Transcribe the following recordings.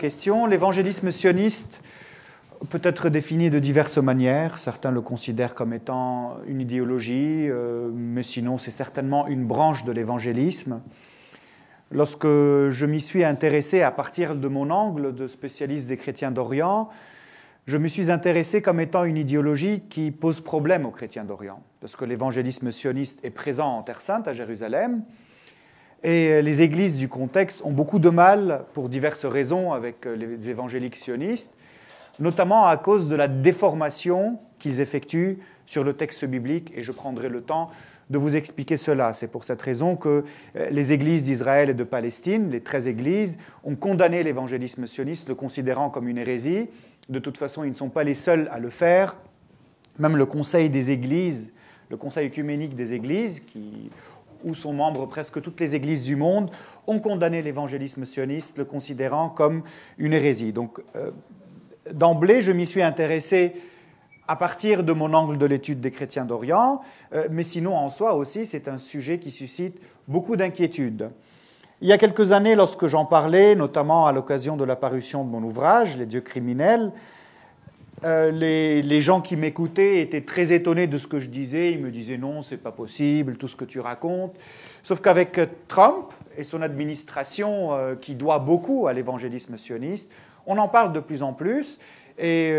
question. L'évangélisme sioniste peut être défini de diverses manières. Certains le considèrent comme étant une idéologie, mais sinon c'est certainement une branche de l'évangélisme. Lorsque je m'y suis intéressé à partir de mon angle de spécialiste des chrétiens d'Orient, je me suis intéressé comme étant une idéologie qui pose problème aux chrétiens d'Orient, parce que l'évangélisme sioniste est présent en Terre Sainte, à Jérusalem, et les églises du contexte ont beaucoup de mal, pour diverses raisons, avec les évangéliques sionistes, notamment à cause de la déformation qu'ils effectuent sur le texte biblique, et je prendrai le temps de vous expliquer cela. C'est pour cette raison que les églises d'Israël et de Palestine, les 13 églises, ont condamné l'évangélisme sioniste, le considérant comme une hérésie. De toute façon, ils ne sont pas les seuls à le faire. Même le Conseil des églises, le Conseil œcuménique des églises, où sont membres presque toutes les églises du monde, ont condamné l'évangélisme sioniste, le considérant comme une hérésie. Donc, d'emblée, je m'y suis intéressé à partir de mon angle de l'étude des chrétiens d'Orient, mais sinon, en soi aussi, c'est un sujet qui suscite beaucoup d'inquiétudes. Il y a quelques années, lorsque j'en parlais, notamment à l'occasion de la parution de mon ouvrage, Les dieux criminels, les gens qui m'écoutaient étaient très étonnés de ce que je disais. Ils me disaient « Non, c'est pas possible, tout ce que tu racontes ». Sauf qu'avec Trump et son administration, qui doit beaucoup à l'évangélisme sioniste, on en parle de plus en plus. Et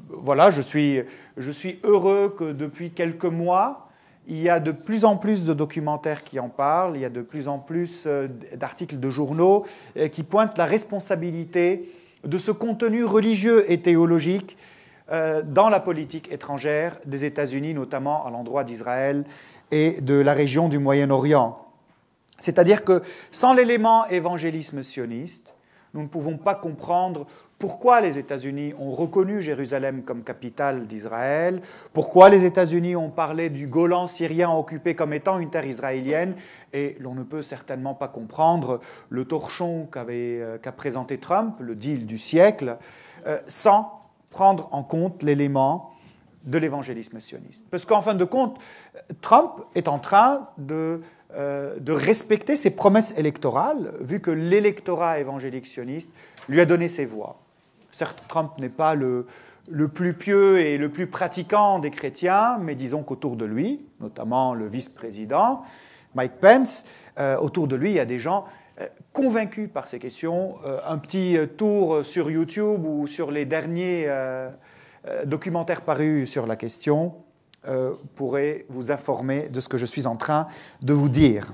voilà, je suis heureux que depuis quelques mois, il y a de plus en plus de documentaires qui en parlent, il y a de plus en plus d'articles de journaux qui pointent la responsabilité de ce contenu religieux et théologique dans la politique étrangère des États-Unis, notamment à l'endroit d'Israël et de la région du Moyen-Orient. C'est-à-dire que sans l'élément évangélisme sioniste, nous ne pouvons pas comprendre pourquoi les États-Unis ont reconnu Jérusalem comme capitale d'Israël, pourquoi les États-Unis ont parlé du Golan syrien occupé comme étant une terre israélienne, et l'on ne peut certainement pas comprendre le torchon qu'a présenté Trump, le deal du siècle, sans prendre en compte l'élément de l'évangélisme sioniste. Parce qu'en fin de compte, Trump est en train de respecter ses promesses électorales, vu que l'électorat évangélique sioniste lui a donné ses voix. Certes, Trump n'est pas le plus pieux et le plus pratiquant des chrétiens, mais disons qu'autour de lui, notamment le vice-président, Mike Pence, autour de lui, il y a des gens convaincus par ces questions. Un petit tour sur YouTube ou sur les derniers documentaires parus sur la question pourrait vous informer de ce que je suis en train de vous dire.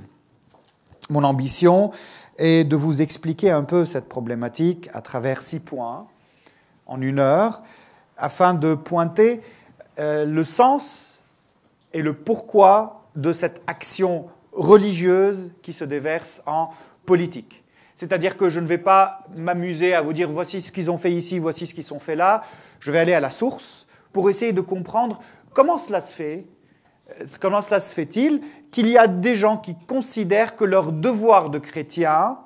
Mon ambition est de vous expliquer un peu cette problématique à travers 6 points, en 1 heure, afin de pointer le sens et le pourquoi de cette action religieuse qui se déverse en politique. C'est-à-dire que je ne vais pas m'amuser à vous dire « voici ce qu'ils ont fait ici, voici ce qu'ils ont fait là ». Je vais aller à la source pour essayer de comprendre comment cela se fait-il qu'il y a des gens qui considèrent que leur devoir de chrétien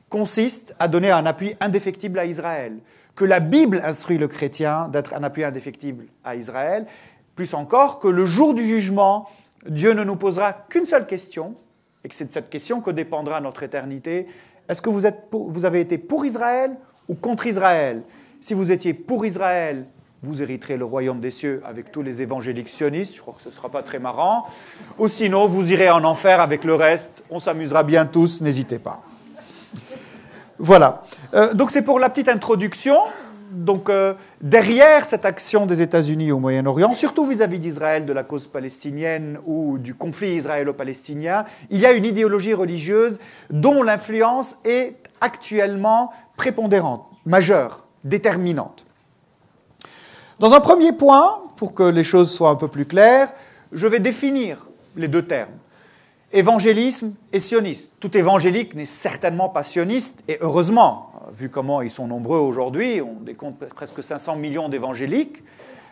consiste à donner un appui indéfectible à Israël, que la Bible instruit le chrétien d'être un appui indéfectible à Israël, plus encore que le jour du jugement, Dieu ne nous posera qu'une seule question, et que c'est de cette question que dépendra notre éternité. Est-ce que vous avez été pour Israël ou contre Israël? Si vous étiez pour Israël, vous hériterez le royaume des cieux avec tous les évangéliques sionistes, je crois que ce ne sera pas très marrant, ou sinon vous irez en enfer avec le reste, on s'amusera bien tous, n'hésitez pas. Voilà, donc c'est pour la petite introduction. Donc derrière cette action des États-Unis au Moyen-Orient, surtout vis-à-vis d'Israël, de la cause palestinienne ou du conflit israélo-palestinien, il y a une idéologie religieuse dont l'influence est actuellement prépondérante, majeure, déterminante. Dans un premier point, pour que les choses soient un peu plus claires, je vais définir les 2 termes, évangélisme et sionisme. Tout évangélique n'est certainement pas sioniste, et heureusement, vu comment ils sont nombreux aujourd'hui, on décompte presque 500 millions d'évangéliques,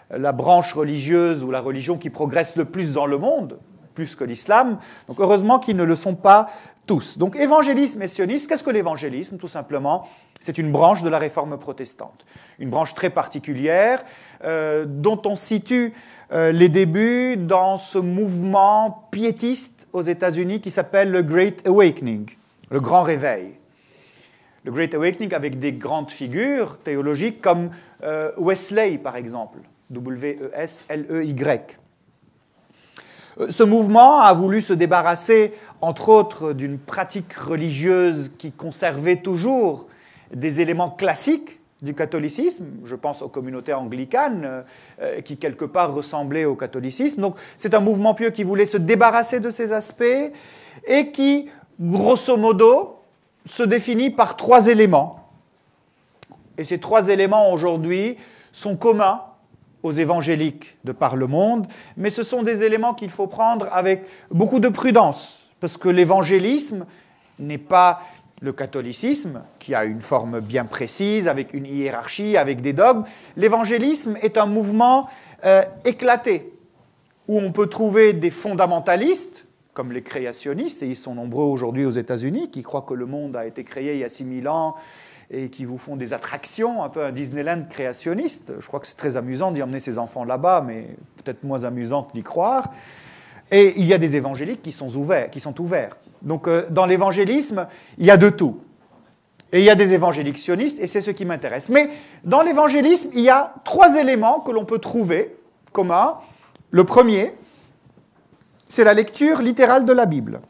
la branche religieuse ou la religion qui progresse le plus dans le monde, plus que l'islam, donc heureusement qu'ils ne le sont pas tous. Donc évangélisme et sionisme, qu'est-ce que l'évangélisme? Tout simplement, c'est une branche de la réforme protestante, une branche très particulière, dont on situe les débuts dans ce mouvement piétiste aux États-Unis qui s'appelle le Great Awakening, le Grand Réveil. le Great Awakening avec des grandes figures théologiques comme Wesley, par exemple, W-E-S-L-E-Y. Ce mouvement a voulu se débarrasser, entre autres, d'une pratique religieuse qui conservait toujours des éléments classiques du catholicisme. Je pense aux communautés anglicanes qui, quelque part, ressemblaient au catholicisme. Donc, c'est un mouvement pieux qui voulait se débarrasser de ces aspects et qui, grosso modo, se définit par 3 éléments. Et ces 3 éléments, aujourd'hui, sont communs aux évangéliques de par le monde, mais ce sont des éléments qu'il faut prendre avec beaucoup de prudence, parce que l'évangélisme n'est pas le catholicisme, qui a une forme bien précise, avec une hiérarchie, avec des dogmes. L'évangélisme est un mouvement éclaté, où on peut trouver des fondamentalistes, comme les créationnistes, et ils sont nombreux aujourd'hui aux États-Unis, qui croient que le monde a été créé il y a 6000 ans, et qui vous font des attractions, un peu un Disneyland créationniste. Je crois que c'est très amusant d'y emmener ses enfants là-bas, mais peut-être moins amusant d'y croire. Et il y a des évangéliques qui sont ouverts. Donc dans l'évangélisme, il y a de tout. Et il y a des évangéliques sionistes, et c'est ce qui m'intéresse. Mais dans l'évangélisme, il y a 3 éléments que l'on peut trouver communs. Le premier, c'est la lecture littérale de la Bible.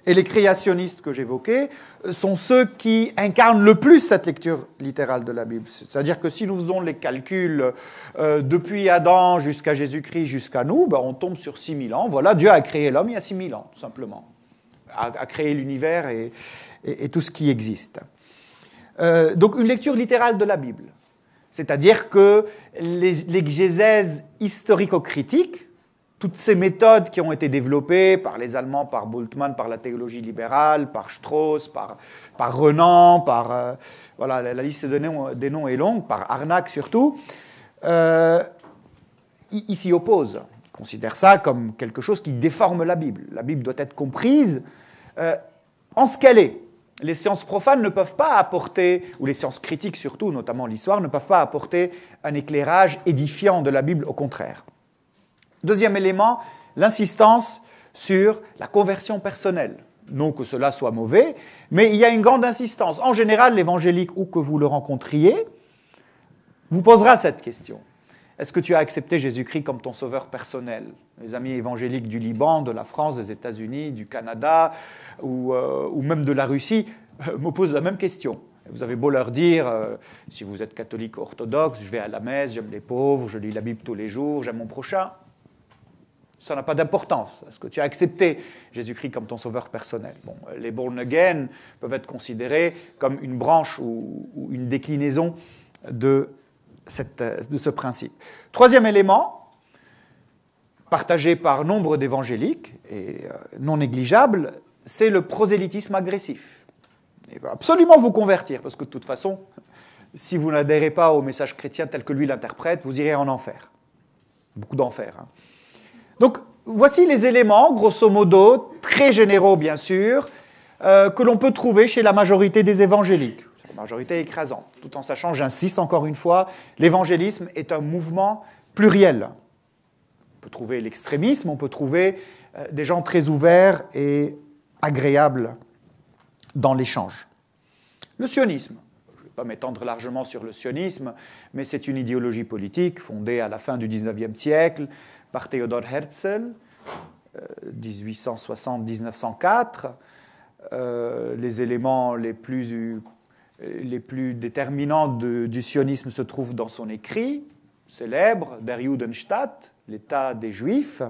Et les créationnistes que j'évoquais sont ceux qui incarnent le plus cette lecture littérale de la Bible. C'est-à-dire que si nous faisons les calculs depuis Adam jusqu'à Jésus-Christ, jusqu'à nous, ben on tombe sur 6000 ans. Voilà, Dieu a créé l'homme il y a 6000 ans, tout simplement. A créé l'univers et tout ce qui existe. Donc une lecture littérale de la Bible. C'est-à-dire que l'exégèse historico-critique, toutes ces méthodes qui ont été développées par les Allemands, par Bultmann, par la théologie libérale, par Strauss, par Renan, voilà, la liste des noms est longue, par Harnack surtout, ils s'y opposent. Ils considèrent ça comme quelque chose qui déforme la Bible. La Bible doit être comprise en ce qu'elle est. Les sciences profanes ne peuvent pas apporter, ou les sciences critiques surtout, notamment l'histoire, ne peuvent pas apporter un éclairage édifiant de la Bible, au contraire. Deuxième élément, l'insistance sur la conversion personnelle. Non que cela soit mauvais, mais il y a une grande insistance. En général, l'évangélique, où que vous le rencontriez, vous posera cette question. Est-ce que tu as accepté Jésus-Christ comme ton sauveur personnel? Les amis évangéliques du Liban, de la France, des États-Unis, du Canada ou même de la Russie me posent la même question. Vous avez beau leur dire, si vous êtes catholique orthodoxe, je vais à la messe, j'aime les pauvres, je lis la Bible tous les jours, j'aime mon prochain. Ça n'a pas d'importance. Est-ce que tu as accepté Jésus-Christ comme ton sauveur personnel? Bon, les born again peuvent être considérés comme une branche ou une déclinaison de ce principe. Troisième élément, partagé par nombre d'évangéliques et non négligeable, c'est le prosélytisme agressif. Il va absolument vous convertir, parce que de toute façon, si vous n'adhérez pas au message chrétien tel que lui l'interprète, vous irez en enfer. Beaucoup d'enfer. Hein. Donc, voici les éléments, grosso modo, très généraux bien sûr, que l'on peut trouver chez la majorité des évangéliques. C'est la majorité écrasante, tout en sachant, j'insiste encore une fois, l'évangélisme est un mouvement pluriel. On peut trouver l'extrémisme, on peut trouver des gens très ouverts et agréables dans l'échange. Le sionisme. Je ne vais pas m'étendre largement sur le sionisme, mais c'est une idéologie politique fondée à la fin du XIXe siècle, par Theodor Herzl, 1860-1904. Les éléments les plus déterminants du sionisme se trouvent dans son écrit célèbre, Der Judenstaat, l'État des Juifs.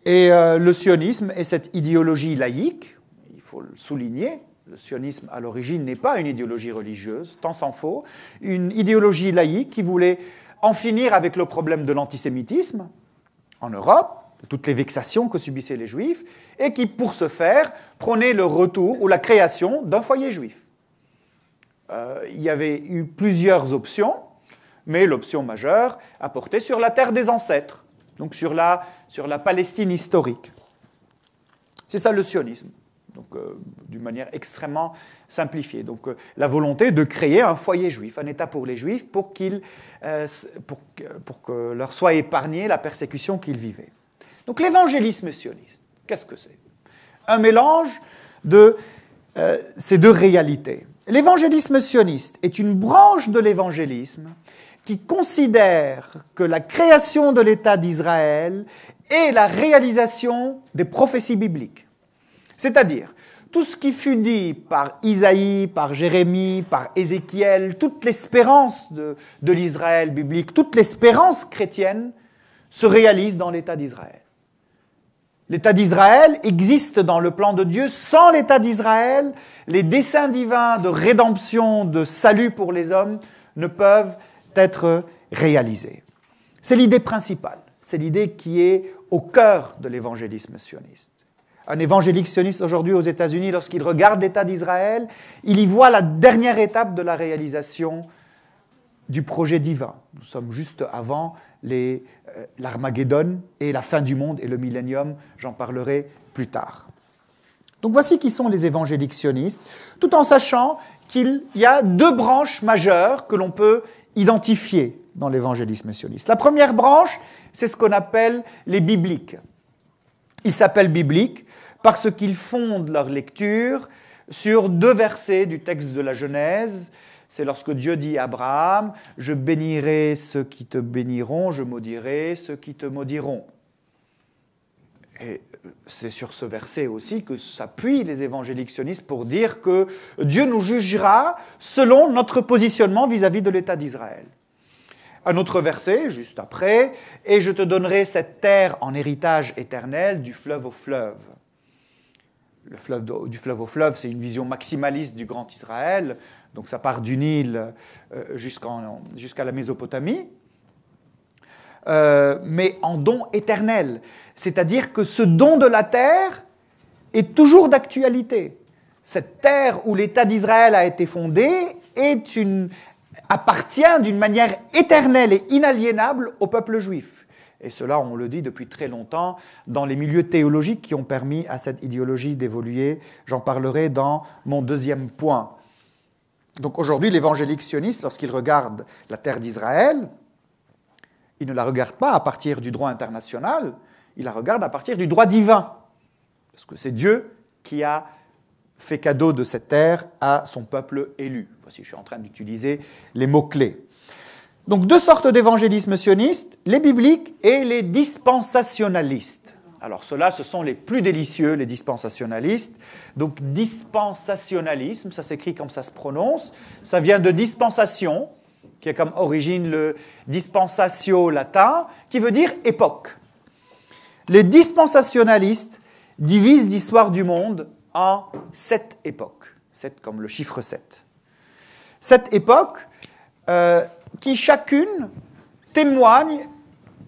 Et le sionisme est cette idéologie laïque, il faut le souligner. Le sionisme, à l'origine, n'est pas une idéologie religieuse, tant s'en faut, une idéologie laïque qui voulait en finir avec le problème de l'antisémitisme en Europe, de toutes les vexations que subissaient les Juifs, et qui, pour ce faire, prônait le retour ou la création d'un foyer juif. Il y avait eu plusieurs options, mais l'option majeure a porté sur la terre des ancêtres, donc sur la Palestine historique. C'est ça le sionisme, donc d'une manière extrêmement simplifiée. Donc la volonté de créer un foyer juif, un État pour les Juifs, pour que leur soit épargnée la persécution qu'ils vivaient. Donc l'évangélisme sioniste, qu'est-ce que c'est? Un mélange de ces deux réalités. L'évangélisme sioniste est une branche de l'évangélisme qui considère que la création de l'État d'Israël est la réalisation des prophéties bibliques. C'est-à-dire, tout ce qui fut dit par Isaïe, par Jérémie, par Ézéchiel, toute l'espérance de l'Israël biblique, toute l'espérance chrétienne se réalise dans l'État d'Israël. L'État d'Israël existe dans le plan de Dieu. Sans l'État d'Israël, les desseins divins de rédemption, de salut pour les hommes ne peuvent être réalisés. C'est l'idée principale, c'est l'idée qui est au cœur de l'évangélisme sioniste. Un évangélique sioniste aujourd'hui aux États-Unis, lorsqu'il regarde l'État d'Israël, il y voit la dernière étape de la réalisation du projet divin. Nous sommes juste avant l'Armageddon et la fin du monde et le millénium, j'en parlerai plus tard. Donc voici qui sont les évangéliques sionistes, tout en sachant qu'il y a deux branches majeures que l'on peut identifier dans l'évangélisme sioniste. La première branche, c'est ce qu'on appelle les bibliques. Ils s'appellent bibliques parce qu'ils fondent leur lecture sur deux versets du texte de la Genèse. C'est lorsque Dieu dit à Abraham « Je bénirai ceux qui te béniront, je maudirai ceux qui te maudiront ». Et c'est sur ce verset aussi que s'appuient les évangéliques sionistes pour dire que Dieu nous jugera selon notre positionnement vis-à-vis de l'État d'Israël. Un autre verset, juste après, « Et je te donnerai cette terre en héritage éternel du fleuve au fleuve ». Du fleuve au fleuve, c'est une vision maximaliste du grand Israël, donc ça part du Nil jusqu'à la Mésopotamie, mais en don éternel. C'est-à-dire que ce don de la terre est toujours d'actualité. Cette terre où l'État d'Israël a été fondé appartient d'une manière éternelle et inaliénable au peuple juif. Et cela, on le dit depuis très longtemps, dans les milieux théologiques qui ont permis à cette idéologie d'évoluer. J'en parlerai dans mon deuxième point. Donc aujourd'hui, l'évangélique sioniste, lorsqu'il regarde la terre d'Israël, il ne la regarde pas à partir du droit international, il la regarde à partir du droit divin. Parce que c'est Dieu qui a fait cadeau de cette terre à son peuple élu. Voici, je suis en train d'utiliser les mots-clés. Donc deux sortes d'évangélisme sioniste, les bibliques et les dispensationalistes. Alors ceux-là, ce sont les plus délicieux, les dispensationalistes. Donc dispensationalisme, ça s'écrit comme ça se prononce, ça vient de dispensation, qui a comme origine le dispensatio latin, qui veut dire époque. Les dispensationalistes divisent l'histoire du monde en 7 époques. 7 comme le chiffre 7. 7 époques qui chacune témoigne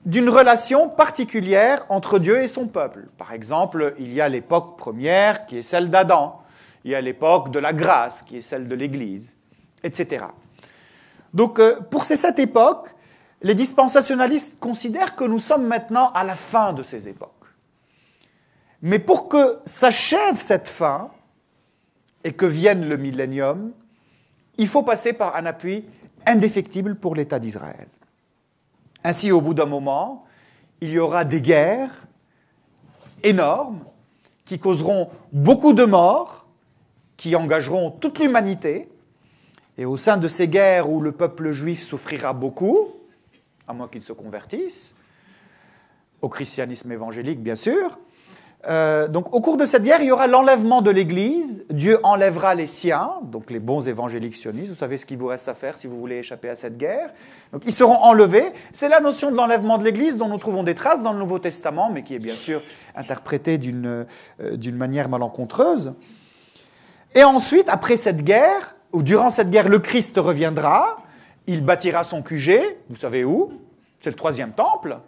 d'une relation particulière entre Dieu et son peuple. Par exemple, il y a l'époque première qui est celle d'Adam, il y a l'époque de la grâce qui est celle de l'Église, etc. Donc, pour ces 7 époques, les dispensationalistes considèrent que nous sommes maintenant à la fin de ces époques. Mais pour que s'achève cette fin et que vienne le millénium, il faut passer par un appui indéfectible pour l'État d'Israël. Ainsi, au bout d'un moment, il y aura des guerres énormes qui causeront beaucoup de morts, qui engageront toute l'humanité. Et au sein de ces guerres où le peuple juif souffrira beaucoup, à moins qu'il se convertisse, au christianisme évangélique bien sûr, donc au cours de cette guerre, il y aura l'enlèvement de l'Église, Dieu enlèvera les siens, donc les bons évangéliques sionistes, vous savez ce qu'il vous reste à faire si vous voulez échapper à cette guerre. Donc ils seront enlevés, c'est la notion de l'enlèvement de l'Église dont nous trouvons des traces dans le Nouveau Testament, mais qui est bien sûr interprétée d'une manière malencontreuse. Et ensuite, après cette guerre, ou durant cette guerre, le Christ reviendra, il bâtira son QG, vous savez où? C'est le 3e temple,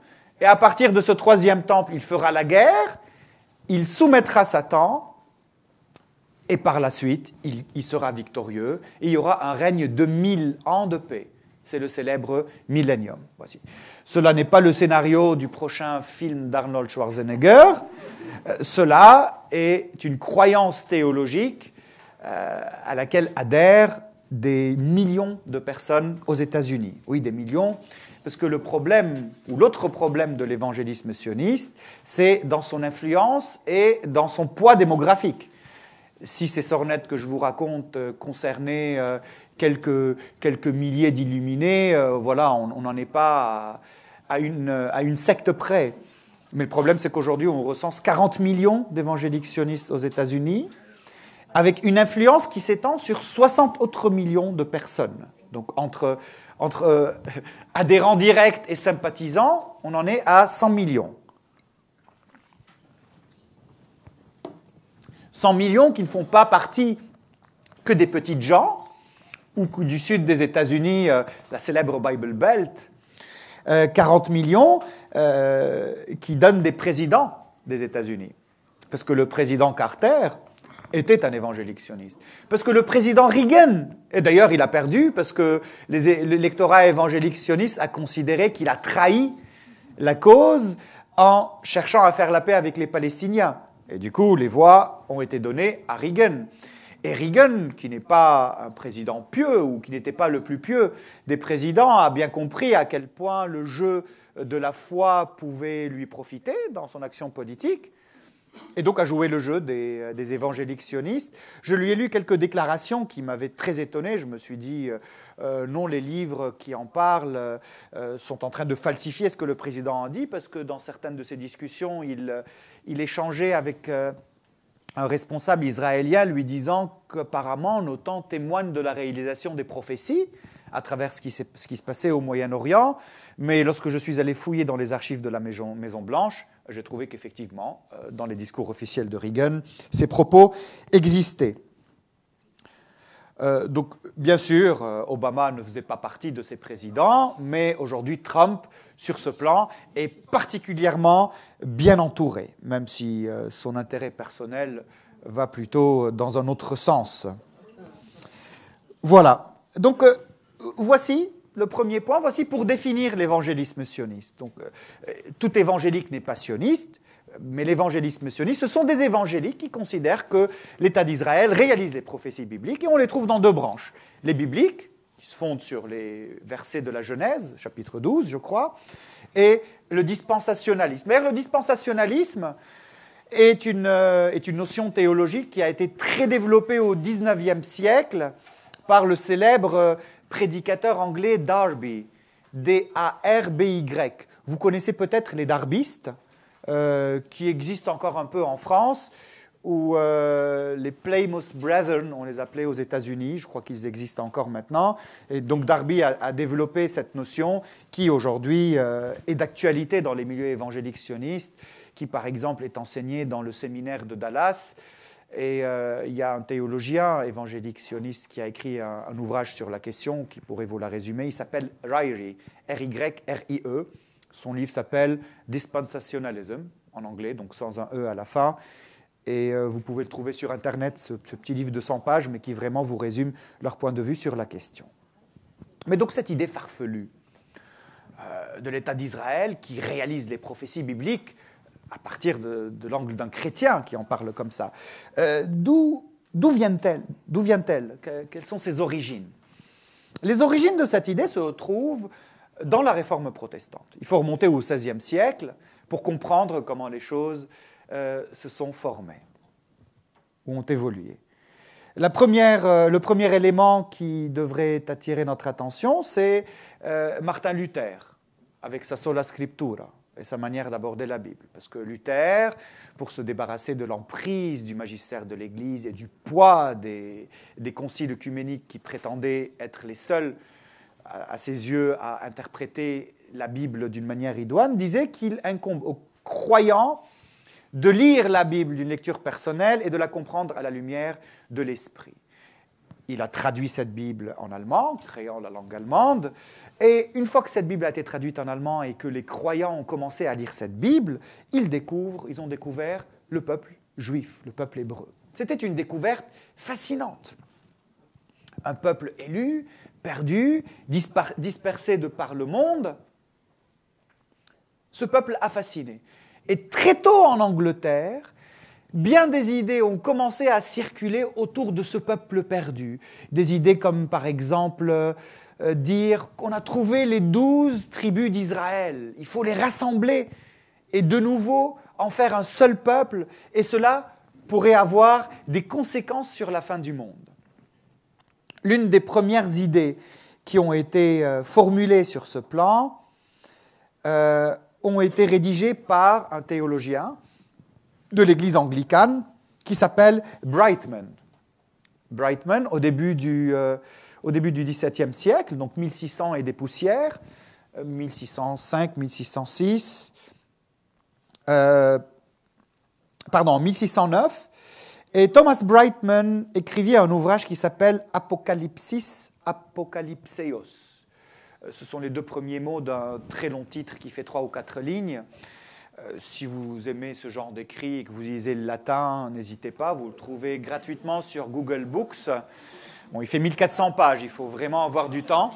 et à partir de ce 3e temple, il fera la guerre, il soumettra Satan, et par la suite, il sera victorieux, et il y aura un règne de 1000 ans de paix. C'est le célèbre millénium. Voici. Cela n'est pas le scénario du prochain film d'Arnold Schwarzenegger. Cela est une croyance théologique à laquelle adhèrent des millions de personnes aux États-Unis. Oui, des millions, parce que le problème, ou l'autre problème de l'évangélisme sioniste, c'est dans son influence et dans son poids démographique. si ces sornettes que je vous raconte concernaient quelques milliers d'illuminés, voilà, on n'en est pas à une secte près. Mais le problème, c'est qu'aujourd'hui, on recense 40 millions d'évangéliques sionistes aux États-Unis, avec une influence qui s'étend sur 60 autres millions de personnes. Donc, entre adhérents directs et sympathisants, on en est à 100 millions. 100 millions qui ne font pas partie que des petites gens, ou du sud des États-Unis, la célèbre Bible Belt, 40 millions qui donnent des présidents des États-Unis. Parce que le président Carter était un évangélique sioniste. Parce que le président Reagan, et d'ailleurs il a perdu, parce que l'électorat évangélique sioniste a considéré qu'il a trahi la cause en cherchant à faire la paix avec les Palestiniens. Et du coup, les voix ont été données à Reagan. Et Reagan, qui n'est pas un président pieux, ou qui n'était pas le plus pieux des présidents, a bien compris à quel point le jeu de la foi pouvait lui profiter dans son action politique, et donc a joué le jeu des évangéliques sionistes. Je lui ai lu quelques déclarations qui m'avaient très étonné. Je me suis dit, non, les livres qui en parlent sont en train de falsifier ce que le président a dit, parce que dans certaines de ces discussions, il échangeait avec un responsable israélien lui disant qu'apparemment l'OTAN témoigne de la réalisation des prophéties à travers ce qui se passait au Moyen-Orient. Mais lorsque je suis allé fouiller dans les archives de la Maison-Blanche, j'ai trouvé qu'effectivement, dans les discours officiels de Reagan, ces propos existaient. Donc, bien sûr, Obama ne faisait pas partie de ces présidents, mais aujourd'hui, Trump, sur ce plan, est particulièrement bien entouré, même si son intérêt personnel va plutôt dans un autre sens. Voilà. Donc, voici le premier point. Voici pour définir l'évangélisme sioniste. Donc, tout évangélique n'est pas sioniste, mais l'évangélisme sioniste, ce sont des évangéliques qui considèrent que l'État d'Israël réalise les prophéties bibliques, et on les trouve dans deux branches. Les bibliques, qui se fondent sur les versets de la Genèse, chapitre 12, je crois, et le dispensationalisme. D'ailleurs, le dispensationalisme est une notion théologique qui a été très développée au XIXe siècle par le célèbre prédicateur anglais Darby, D-A-R-B-Y. Vous connaissez peut-être les darbistes, qui existent encore un peu en France, ou les Plymouth Brethren, on les appelait aux États-Unis, je crois qu'ils existent encore maintenant. Et donc Darby a développé cette notion qui aujourd'hui est d'actualité dans les milieux évangéliques sionistes, qui par exemple est enseignée dans le séminaire de Dallas. Et il y a un théologien évangélique sioniste qui a écrit un ouvrage sur la question, qui pourrait vous la résumer. Il s'appelle Ryrie, R-Y-R-I-E. Son livre s'appelle Dispensationalism, en anglais, donc sans un E à la fin. Et vous pouvez le trouver sur Internet, ce petit livre de 100 pages, mais qui vraiment vous résume leur point de vue sur la question. Mais donc cette idée farfelue de l'État d'Israël qui réalise les prophéties bibliques à partir de l'angle d'un chrétien qui en parle comme ça, d'où vient-elle? Quelles sont ses origines? Les origines de cette idée se trouvent dans la Réforme protestante. Il faut remonter au XVIe siècle pour comprendre comment les choses se sont formées ou ont évolué. Le premier élément qui devrait attirer notre attention, c'est Martin Luther, avec sa Sola Scriptura et sa manière d'aborder la Bible. Parce que Luther, pour se débarrasser de l'emprise du magistère de l'Église et du poids des conciles œcuméniques qui prétendaient être les seuls, à ses yeux, à interpréter la Bible d'une manière idoine, disait qu'il incombe aux croyants de lire la Bible d'une lecture personnelle et de la comprendre à la lumière de l'Esprit. Il a traduit cette Bible en allemand, créant la langue allemande, et une fois que cette Bible a été traduite en allemand et que les croyants ont commencé à lire cette Bible, ils ont découvert le peuple juif, le peuple hébreu. C'était une découverte fascinante. Un peuple élu, perdu, dispersé de par le monde, ce peuple a fasciné. Et très tôt en Angleterre, bien des idées ont commencé à circuler autour de ce peuple perdu. Des idées comme par exemple dire qu'on a trouvé les 12 tribus d'Israël, il faut les rassembler et de nouveau en faire un seul peuple, et cela pourrait avoir des conséquences sur la fin du monde. L'une des premières idées qui ont été formulées sur ce plan ont été rédigées par un théologien de l'Église anglicane qui s'appelle Brightman. Brightman, au début du XVIIe siècle, donc 1600 et des poussières, 1605, 1606, 1609, et Thomas Brightman écrivit un ouvrage qui s'appelle Apocalypsis Apocalypseos. Ce sont les deux premiers mots d'un très long titre qui fait 3 ou 4 lignes. Si vous aimez ce genre d'écrit et que vous lisez le latin, n'hésitez pas, vous le trouvez gratuitement sur Google Books. Bon, il fait 1400 pages, il faut vraiment avoir du temps.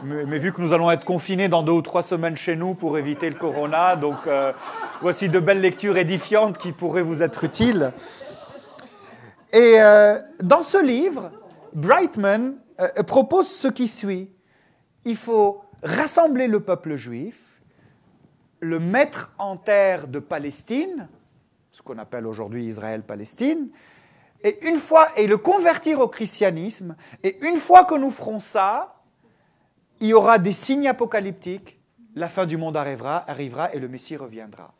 Mais vu que nous allons être confinés dans 2 ou 3 semaines chez nous pour éviter le corona, donc voici de belles lectures édifiantes qui pourraient vous être utiles. Et dans ce livre, Brightman propose ce qui suit. Il faut rassembler le peuple juif, le mettre en terre de Palestine, ce qu'on appelle aujourd'hui Israël-Palestine, et le convertir au christianisme. Et une fois que nous ferons ça, il y aura des signes apocalyptiques, la fin du monde arrivera et le Messie reviendra.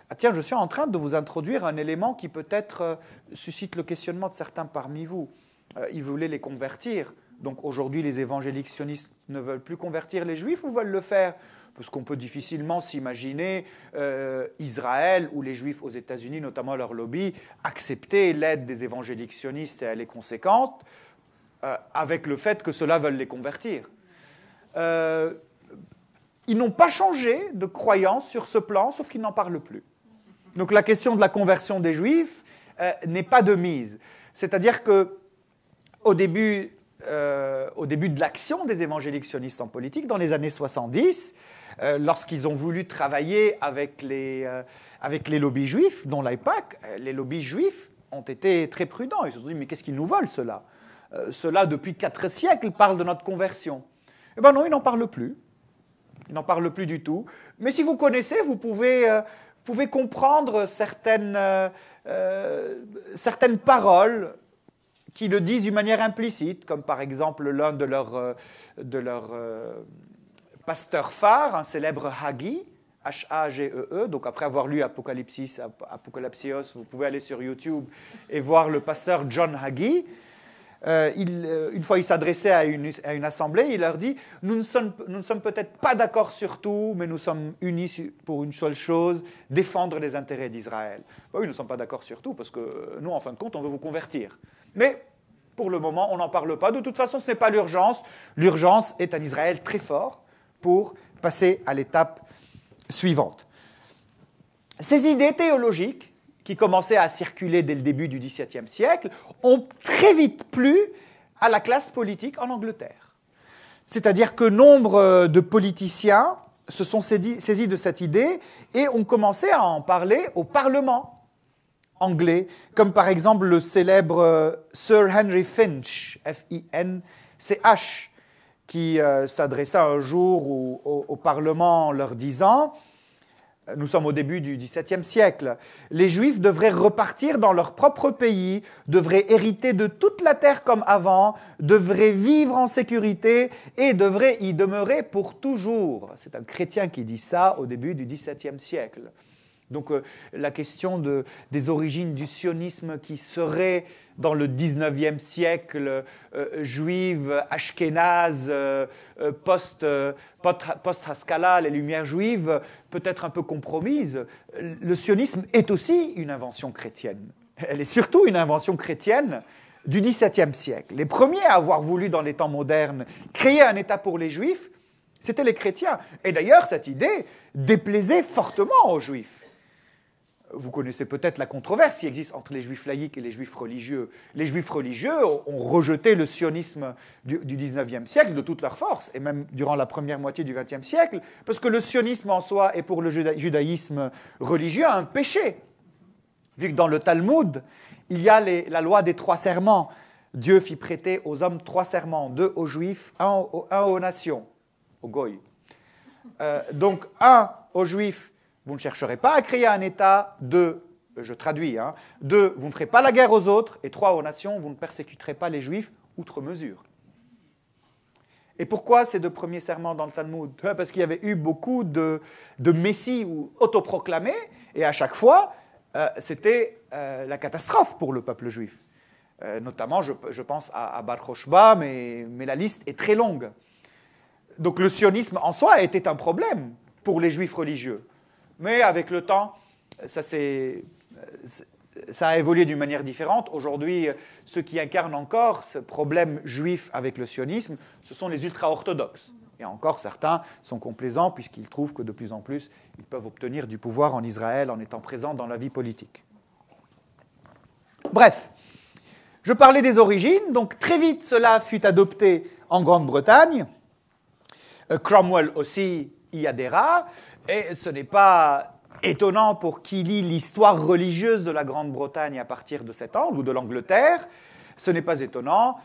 Ah tiens, je suis en train de vous introduire un élément qui peut-être suscite le questionnement de certains parmi vous. Ils voulaient les convertir. Donc aujourd'hui, les évangéliques sionistes ne veulent plus convertir les Juifs ou veulent le faire? Parce qu'on peut difficilement s'imaginer Israël ou les Juifs aux États-Unis, notamment leur lobby, accepter l'aide des évangéliques sionistes et les conséquences avec le fait que ceux-là veulent les convertir. Ils n'ont pas changé de croyance sur ce plan, sauf qu'ils n'en parlent plus. Donc la question de la conversion des Juifs n'est pas de mise. C'est-à-dire qu'au début de l'action des évangéliques sionistes en politique, dans les années 70, lorsqu'ils ont voulu travailler avec les lobbies juifs, dont l'AIPAC, les lobbies juifs ont été très prudents. Ils se sont dit, mais qu'est-ce qu'ils nous veulent, ceux-là? Ceux-là, depuis 4 siècles, parlent de notre conversion. Eh bien non, ils n'en parlent plus. Ils n'en parlent plus du tout. Mais si vous connaissez, vous pouvez comprendre certaines paroles qui le disent d'une manière implicite, comme par exemple l'un de leurs pasteurs phares, un célèbre Hagee, H-A-G-E-E. Donc après avoir lu Apocalypsis, Apocalypseos, vous pouvez aller sur YouTube et voir le pasteur John Hagee. Une fois, il s'adressait à une assemblée, il leur dit « Nous ne sommes peut-être pas d'accord sur tout, mais nous sommes unis pour une seule chose, défendre les intérêts d'Israël. » Oui, nous ne sommes pas d'accord sur tout, parce que nous, en fin de compte, on veut vous convertir. Mais pour le moment, on n'en parle pas. De toute façon, ce n'est pas l'urgence. L'urgence est un Israël très fort pour passer à l'étape suivante. Ces idées théologiques, qui commençaient à circuler dès le début du XVIIe siècle, ont très vite plu à la classe politique en Angleterre. C'est-à-dire que nombre de politiciens se sont saisis de cette idée et ont commencé à en parler au Parlement anglais, comme par exemple le célèbre Sir Henry Finch, F-I-N-C-H, qui s'adressa un jour au Parlement en leur disant... Nous sommes au début du XVIIe siècle. Les Juifs devraient repartir dans leur propre pays, devraient hériter de toute la terre comme avant, devraient vivre en sécurité et devraient y demeurer pour toujours. C'est un chrétien qui dit ça au début du XVIIe siècle. Donc la question des origines du sionisme qui serait dans le XIXe siècle juive, ashkénaze, post-Haskalah, les Lumières juives, peut être un peu compromise. Le sionisme est aussi une invention chrétienne. Elle est surtout une invention chrétienne du XVIIe siècle. Les premiers à avoir voulu, dans les temps modernes, créer un État pour les Juifs, c'étaient les chrétiens. Et d'ailleurs, cette idée déplaisait fortement aux Juifs. Vous connaissez peut-être la controverse qui existe entre les juifs laïcs et les juifs religieux. Les juifs religieux ont rejeté le sionisme du XIXe siècle de toute leur force, et même durant la première moitié du XXe siècle, parce que le sionisme en soi est pour le judaïsme religieux un péché. Vu que dans le Talmud, il y a la loi des 3 serments. Dieu fit prêter aux hommes 3 serments, 2 aux juifs, un aux nations, aux goy. Donc 1 aux juifs, vous ne chercherez pas à créer un État. 2, je traduis, hein. 2, vous ne ferez pas la guerre aux autres. Et 3, aux nations, vous ne persécuterez pas les Juifs outre mesure. Et pourquoi ces 2 premiers serments dans le Talmud? Parce qu'il y avait eu beaucoup de messies ou autoproclamés, et à chaque fois, c'était la catastrophe pour le peuple juif. Notamment, je pense à Bar Kokhba, mais la liste est très longue. Donc le sionisme en soi était un problème pour les juifs religieux. Mais avec le temps, ça a évolué d'une manière différente. Aujourd'hui, ceux qui incarnent encore ce problème juif avec le sionisme, ce sont les ultra-orthodoxes. Et encore, certains sont complaisants puisqu'ils trouvent que de plus en plus, ils peuvent obtenir du pouvoir en Israël en étant présents dans la vie politique. Bref, je parlais des origines. Donc très vite, cela fut adopté en Grande-Bretagne. Cromwell aussi y adhéra. Et ce n'est pas étonnant pour qui lit l'histoire religieuse de la Grande-Bretagne à partir de cet angle, ou de l'Angleterre, ce n'est pas étonnant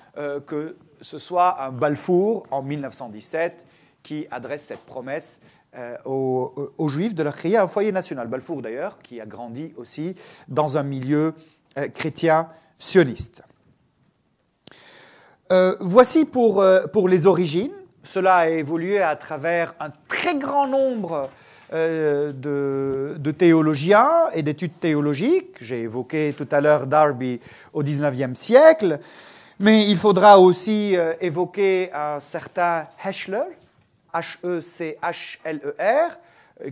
que ce soit un Balfour en 1917 qui adresse cette promesse aux Juifs de leur créer un foyer national. Balfour d'ailleurs, qui a grandi aussi dans un milieu chrétien sioniste. Voici pour les origines. Cela a évolué à travers un très grand nombre de théologiens et d'études théologiques. J'ai évoqué tout à l'heure Darby au XIXe siècle, mais il faudra aussi évoquer un certain Heschler, H-E-C-H-L-E-R,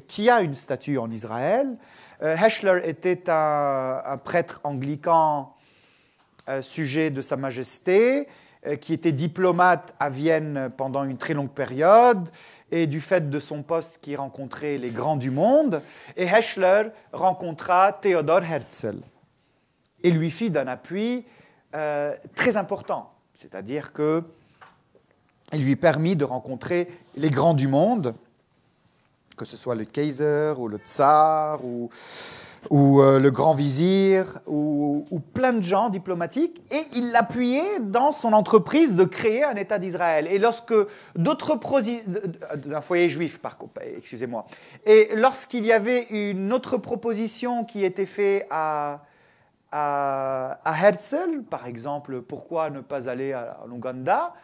qui a une statue en Israël. Heschler était un prêtre anglican sujet de Sa Majesté, qui était diplomate à Vienne pendant une très longue période, et du fait de son poste qui rencontrait les grands du monde, et Heschler rencontra Theodor Herzl, et lui fit d'un appui très important, c'est-à-dire qu'il lui permit de rencontrer les grands du monde, que ce soit le Kaiser, ou le Tsar, ou le grand vizir, ou plein de gens diplomatiques, et il l'appuyait dans son entreprise de créer un État d'Israël. Et lorsque d'autres d'un foyer juif, excusez-moi, et lorsqu'il y avait une autre proposition qui était faite à Herzl, par exemple, pourquoi ne pas aller en Ouganda,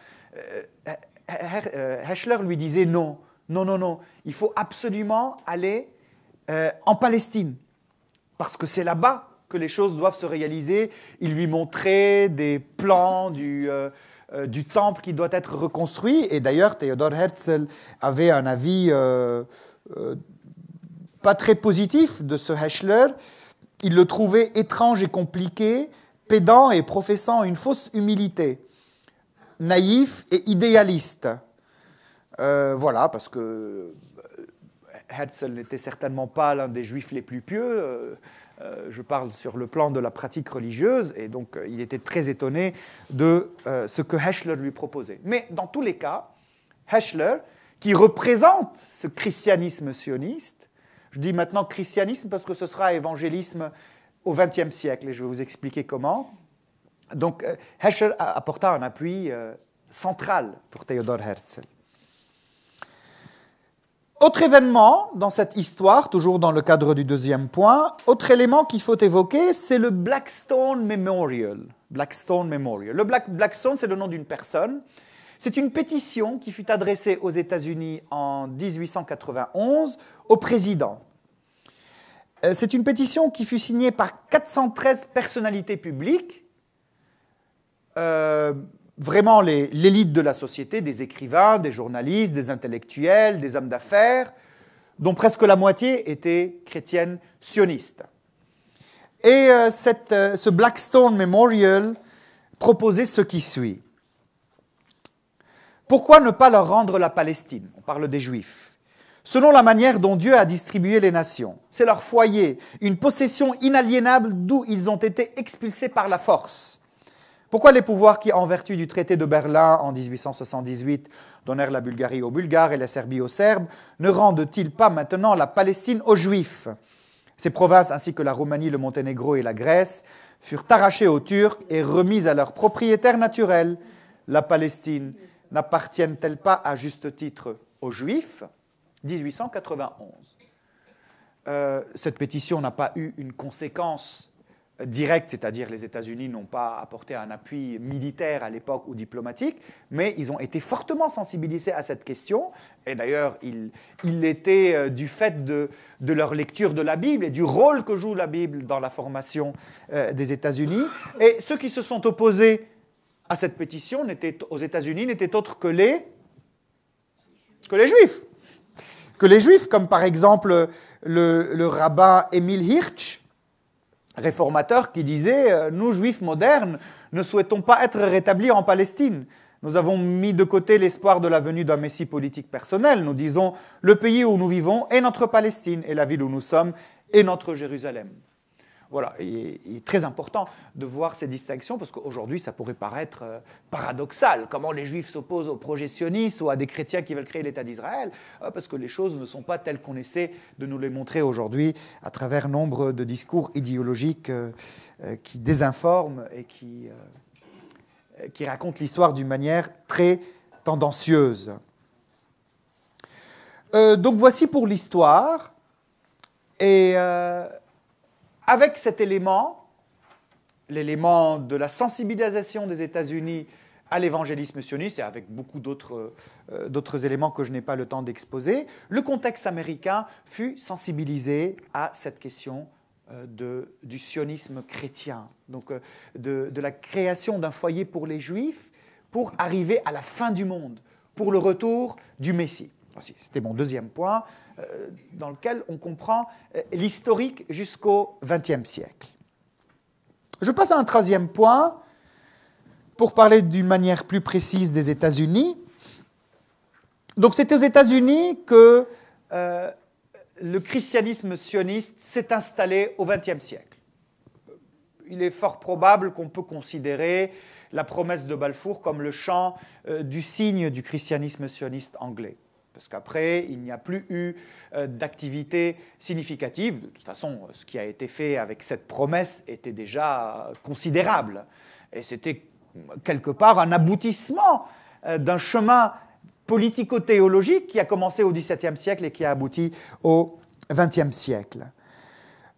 Heschler lui disait non, il faut absolument aller en Palestine. Parce que c'est là-bas que les choses doivent se réaliser. Il lui montrait des plans du temple qui doit être reconstruit. Et d'ailleurs, Theodor Herzl avait un avis pas très positif de ce Heschler. Il le trouvait étrange et compliqué, pédant et professant une fausse humilité, naïf et idéaliste. Voilà, parce que Herzl n'était certainement pas l'un des juifs les plus pieux, je parle sur le plan de la pratique religieuse, et donc il était très étonné de ce que Heschler lui proposait. Mais dans tous les cas, Heschler, qui représente ce christianisme sioniste, je dis maintenant christianisme parce que ce sera évangélisme au XXe siècle, et je vais vous expliquer comment. Donc Heschler apporta un appui central pour Theodor Herzl. Autre événement dans cette histoire, toujours dans le cadre du deuxième point, autre élément qu'il faut évoquer, c'est le Blackstone Memorial. Blackstone Memorial. Le Blackstone, c'est le nom d'une personne. C'est une pétition qui fut adressée aux États-Unis en 1891 au président. C'est une pétition qui fut signée par 413 personnalités publiques, vraiment l'élite de la société, des écrivains, des journalistes, des intellectuels, des hommes d'affaires, dont presque la moitié étaient chrétiennes sionistes. Et ce Blackstone Memorial proposait ce qui suit. Pourquoi ne pas leur rendre la Palestine? On parle des Juifs. Selon la manière dont Dieu a distribué les nations. C'est leur foyer, une possession inaliénable d'où ils ont été expulsés par la force. Pourquoi les pouvoirs qui, en vertu du traité de Berlin en 1878, donnèrent la Bulgarie aux Bulgares et la Serbie aux Serbes, ne rendent-ils pas maintenant la Palestine aux Juifs? Ces provinces, ainsi que la Roumanie, le Monténégro et la Grèce, furent arrachées aux Turcs et remises à leurs propriétaires naturels. La Palestine n'appartiennent-elles pas à juste titre aux Juifs? 1891. cette pétition n'a pas eu une conséquence directe, c'est-à-dire les États-Unis n'ont pas apporté un appui militaire à l'époque ou diplomatique, mais ils ont été fortement sensibilisés à cette question. Et d'ailleurs, il l'était du fait de leur lecture de la Bible et du rôle que joue la Bible dans la formation des États-Unis. Et ceux qui se sont opposés à cette pétition aux États-Unis n'étaient autres que les Juifs. Que les Juifs, comme par exemple le rabbin Emil Hirsch, réformateur, qui disait « Nous, Juifs modernes, ne souhaitons pas être rétablis en Palestine. Nous avons mis de côté l'espoir de la venue d'un Messie politique personnel. Nous disons « Le pays où nous vivons est notre Palestine, et la ville où nous sommes est notre Jérusalem. » Voilà, il est très important de voir ces distinctions, parce qu'aujourd'hui, ça pourrait paraître paradoxal. Comment les Juifs s'opposent aux projets sionistes ou à des chrétiens qui veulent créer l'État d'Israël, parce que les choses ne sont pas telles qu'on essaie de nous les montrer aujourd'hui à travers nombre de discours idéologiques qui désinforment et qui racontent l'histoire d'une manière très tendancieuse. Donc voici pour l'histoire. Et avec cet élément, l'élément de la sensibilisation des États-Unis à l'évangélisme sioniste, et avec beaucoup d'autres éléments que je n'ai pas le temps d'exposer, le contexte américain fut sensibilisé à cette question du sionisme chrétien, donc de la création d'un foyer pour les Juifs pour arriver à la fin du monde, pour le retour du Messie. C'était mon deuxième point, dans lequel on comprend l'historique jusqu'au XXe siècle. Je passe à un troisième point pour parler d'une manière plus précise des États-Unis. Donc c'est aux États-Unis que le christianisme sioniste s'est installé au XXe siècle. Il est fort probable qu'on peut considérer la promesse de Balfour comme le chant du signe du christianisme sioniste anglais. Parce qu'après, il n'y a plus eu d'activité significative. De toute façon, ce qui a été fait avec cette promesse était déjà considérable. Et c'était quelque part un aboutissement d'un chemin politico-théologique qui a commencé au XVIIe siècle et qui a abouti au XXe siècle.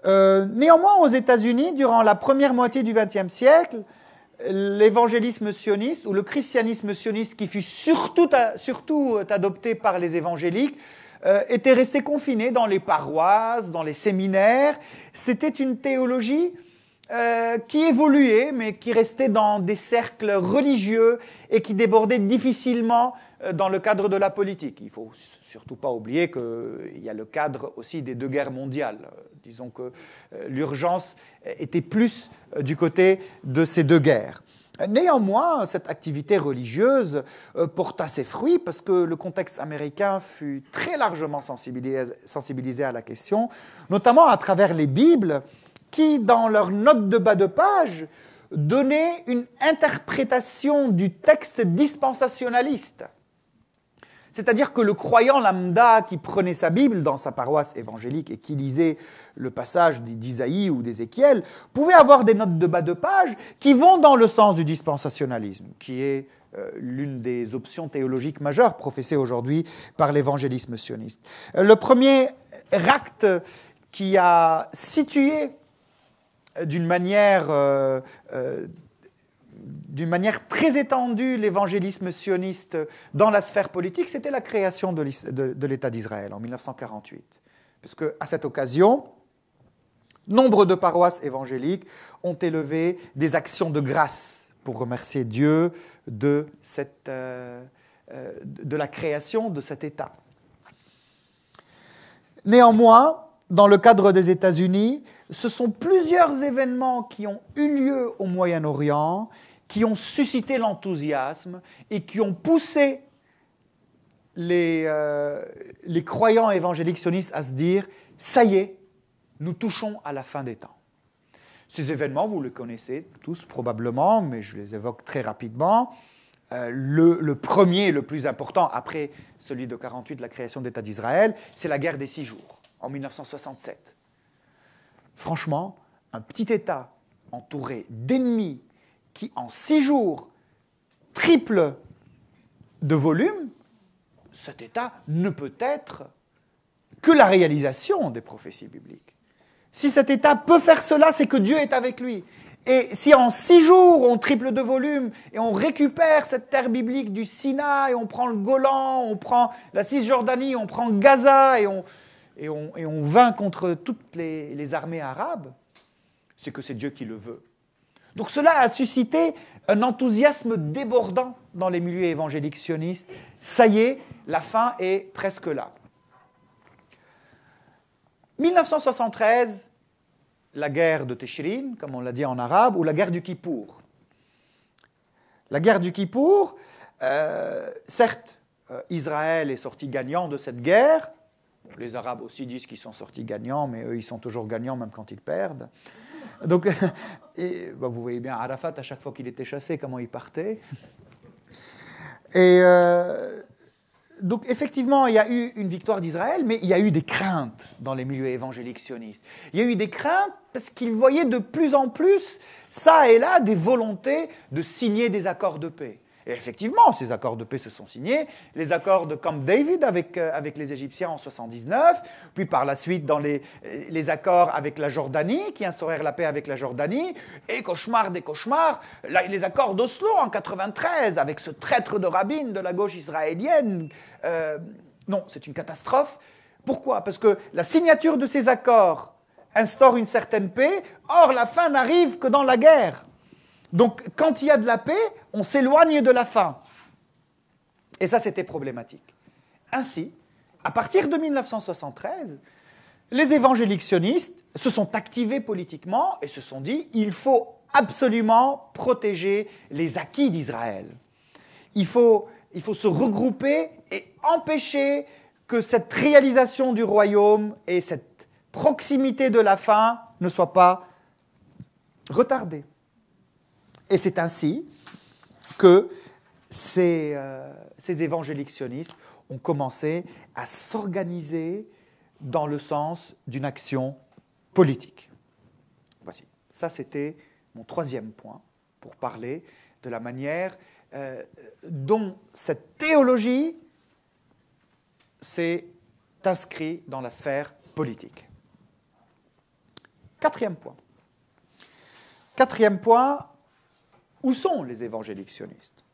Néanmoins, aux États-Unis, durant la première moitié du XXe siècle, l'évangélisme sioniste, ou le christianisme sioniste qui fut surtout adopté par les évangéliques, était resté confiné dans les paroisses, dans les séminaires. C'était une théologie qui évoluait, mais qui restait dans des cercles religieux et qui débordait difficilement dans le cadre de la politique. Il ne faut surtout pas oublier qu'il y a le cadre aussi des deux guerres mondiales. Disons que l'urgence était plus du côté de ces deux guerres. Néanmoins, cette activité religieuse porta ses fruits parce que le contexte américain fut très largement sensibilisé à la question, notamment à travers les Bibles qui, dans leurs notes de bas de page, donnaient une interprétation du texte dispensationaliste. C'est-à-dire que le croyant lambda qui prenait sa Bible dans sa paroisse évangélique et qui lisait le passage d'Isaïe ou d'Ézéchiel pouvait avoir des notes de bas de page qui vont dans le sens du dispensationalisme, qui est l'une des options théologiques majeures professées aujourd'hui par l'évangélisme sioniste. Le premier acte qui a situé d'une manière très étendue l'évangélisme sioniste dans la sphère politique, c'était la création de l'État d'Israël en 1948. Parce qu'à cette occasion, nombre de paroisses évangéliques ont élevé des actions de grâce pour remercier Dieu de la création de cet État. Néanmoins, dans le cadre des États-Unis, ce sont plusieurs événements qui ont eu lieu au Moyen-Orient, qui ont suscité l'enthousiasme et qui ont poussé les croyants évangéliques sionistes à se dire « ça y est, nous touchons à la fin des temps ». Ces événements, vous les connaissez tous probablement, mais je les évoque très rapidement. Le premier et le plus important, après celui de 1948, la création d'État d'Israël, c'est la guerre des 6 jours, en 1967. Franchement, un petit État entouré d'ennemis qui, en 6 jours, triple de volume, cet État ne peut être que la réalisation des prophéties bibliques. Si cet État peut faire cela, c'est que Dieu est avec lui. Et si en 6 jours, on triple de volume et on récupère cette terre biblique du Sinaï, on prend le Golan, on prend la Cisjordanie, on prend Gaza et on vainc contre toutes les armées arabes, c'est que c'est Dieu qui le veut. Donc cela a suscité un enthousiasme débordant dans les milieux évangéliques sionistes. Ça y est, la fin est presque là. 1973, la guerre de Teshrin, comme on l'a dit en arabe, ou la guerre du Kippour. La guerre du Kippour, certes, Israël est sorti gagnant de cette guerre. Les Arabes aussi disent qu'ils sont sortis gagnants, mais eux, ils sont toujours gagnants même quand ils perdent. Donc, vous voyez bien Arafat, à chaque fois qu'il était chassé, comment il partait. Et donc, effectivement, il y a eu une victoire d'Israël, mais il y a eu des craintes dans les milieux évangéliques sionistes. Il y a eu des craintes parce qu'ils voyaient de plus en plus, ça et là, des volontés de signer des accords de paix. Et effectivement, ces accords de paix se sont signés. Les accords de Camp David avec les Égyptiens en 1979, puis par la suite dans les accords avec la Jordanie, qui instaurèrent la paix avec la Jordanie, et cauchemar des cauchemars, les accords d'Oslo en 1993, avec ce traître de Rabin de la gauche israélienne. Non, c'est une catastrophe. Pourquoi? Parce que la signature de ces accords instaure une certaine paix, or la fin n'arrive que dans la guerre. Donc, quand il y a de la paix, on s'éloigne de la fin. Et ça, c'était problématique. Ainsi, à partir de 1973, les évangéliques sionistes se sont activés politiquement et se sont dit « il faut absolument protéger les acquis d'Israël. Il faut se regrouper et empêcher que cette réalisation du royaume et cette proximité de la fin ne soient pas retardées. » Et c'est ainsi que ces évangéliques sionistes ont commencé à s'organiser dans le sens d'une action politique. Voici, ça c'était mon 3e point pour parler de la manière dont cette théologie s'est inscrite dans la sphère politique. 4e point. 4e point. Où sont les évangéliques sionistes?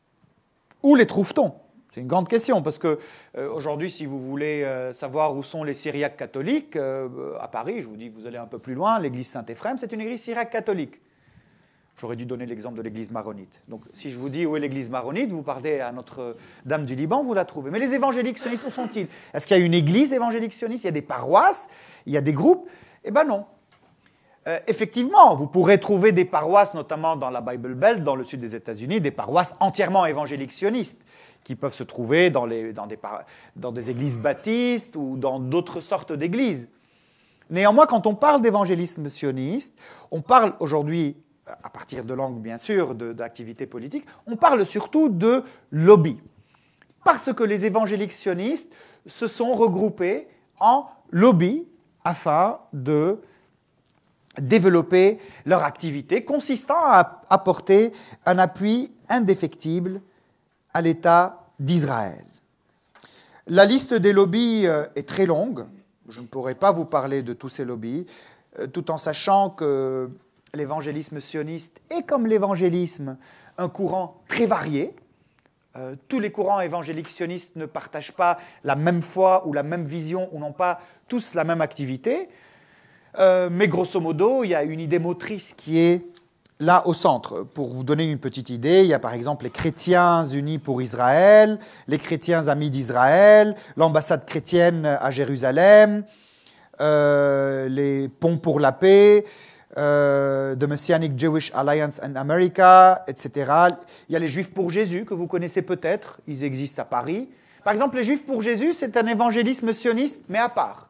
Où les trouve-t-on? C'est une grande question, parce qu'aujourd'hui, si vous voulez savoir où sont les syriaques catholiques, à Paris, je vous dis que vous allez un peu plus loin, l'église Saint-Éphrem, c'est une église syriaque catholique. J'aurais dû donner l'exemple de l'église maronite. Donc, si je vous dis où est l'église maronite, vous partez à Notre-Dame du Liban, vous la trouvez. Mais les évangéliques sionistes, où sont-ils? Est-ce qu'il y a une église évangélique sioniste? Il y a des paroisses? Il y a des groupes? Eh bien non. Effectivement, vous pourrez trouver des paroisses, notamment dans la Bible Belt, dans le sud des États-Unis, des paroisses entièrement évangéliques sionistes, qui peuvent se trouver dans des églises baptistes ou dans d'autres sortes d'églises. Néanmoins, quand on parle d'évangélisme sioniste, on parle aujourd'hui, à partir de l'angle bien sûr d'activité politique, on parle surtout de lobby. Parce que les évangéliques sionistes se sont regroupés en lobby afin de développer leur activité consistant à apporter un appui indéfectible à l'État d'Israël. La liste des lobbies est très longue. Je ne pourrai pas vous parler de tous ces lobbies, tout en sachant que l'évangélisme sioniste est, comme l'évangélisme, un courant très varié. Tous les courants évangéliques sionistes ne partagent pas la même foi ou la même vision ou n'ont pas tous la même activité. Mais grosso modo, il y a une idée motrice qui est là au centre. Pour vous donner une petite idée, il y a par exemple les chrétiens unis pour Israël, les chrétiens amis d'Israël, l'ambassade chrétienne à Jérusalem, les ponts pour la paix, The Messianic Jewish Alliance in America, etc. Il y a les Juifs pour Jésus, que vous connaissez peut-être, ils existent à Paris. Par exemple, les Juifs pour Jésus, c'est un évangélisme sioniste, mais à part.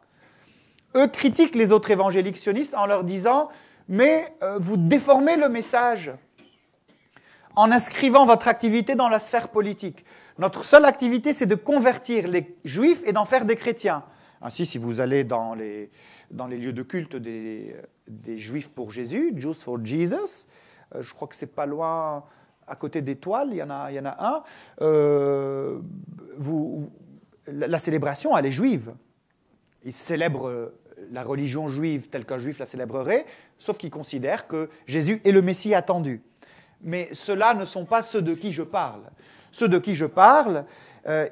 Eux critiquent les autres évangéliques sionistes en leur disant « mais vous déformez le message en inscrivant votre activité dans la sphère politique. Notre seule activité, c'est de convertir les Juifs et d'en faire des chrétiens. » Ainsi, si vous allez dans les lieux de culte des Juifs pour Jésus, Jews for Jesus, je crois que c'est pas loin, à côté d'Étoile, il y en a un, la célébration, elle est juive. Ils célèbrent la religion juive telle qu'un juif la célébrerait, sauf qu'ils considèrent que Jésus est le Messie attendu. Mais ceux-là ne sont pas ceux de qui je parle. Ceux de qui je parle,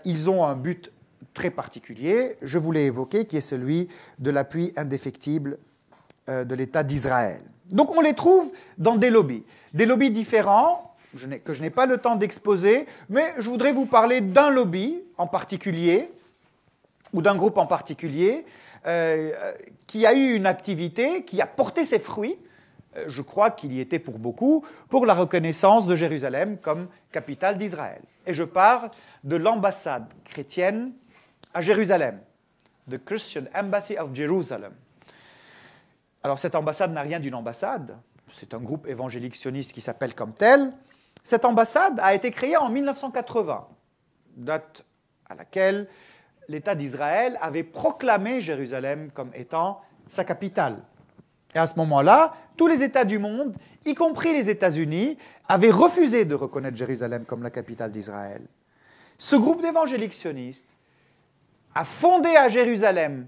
ils ont un but très particulier, je vous l'ai évoqué, qui est celui de l'appui indéfectible de l'État d'Israël. Donc on les trouve dans des lobbies différents, que je n'ai pas le temps d'exposer, mais je voudrais vous parler d'un lobby en particulier, ou d'un groupe en particulier, qui a eu une activité, qui a porté ses fruits, je crois qu'il y était pour beaucoup, pour la reconnaissance de Jérusalem comme capitale d'Israël. Et je parle de l'ambassade chrétienne à Jérusalem, the Christian Embassy of Jerusalem. Alors cette ambassade n'a rien d'une ambassade, c'est un groupe évangélique sioniste qui s'appelle comme tel. Cette ambassade a été créée en 1980, date à laquelle l'État d'Israël avait proclamé Jérusalem comme étant sa capitale. Et à ce moment-là, tous les États du monde, y compris les États-Unis, avaient refusé de reconnaître Jérusalem comme la capitale d'Israël. Ce groupe d'évangéliques sionistes a fondé à Jérusalem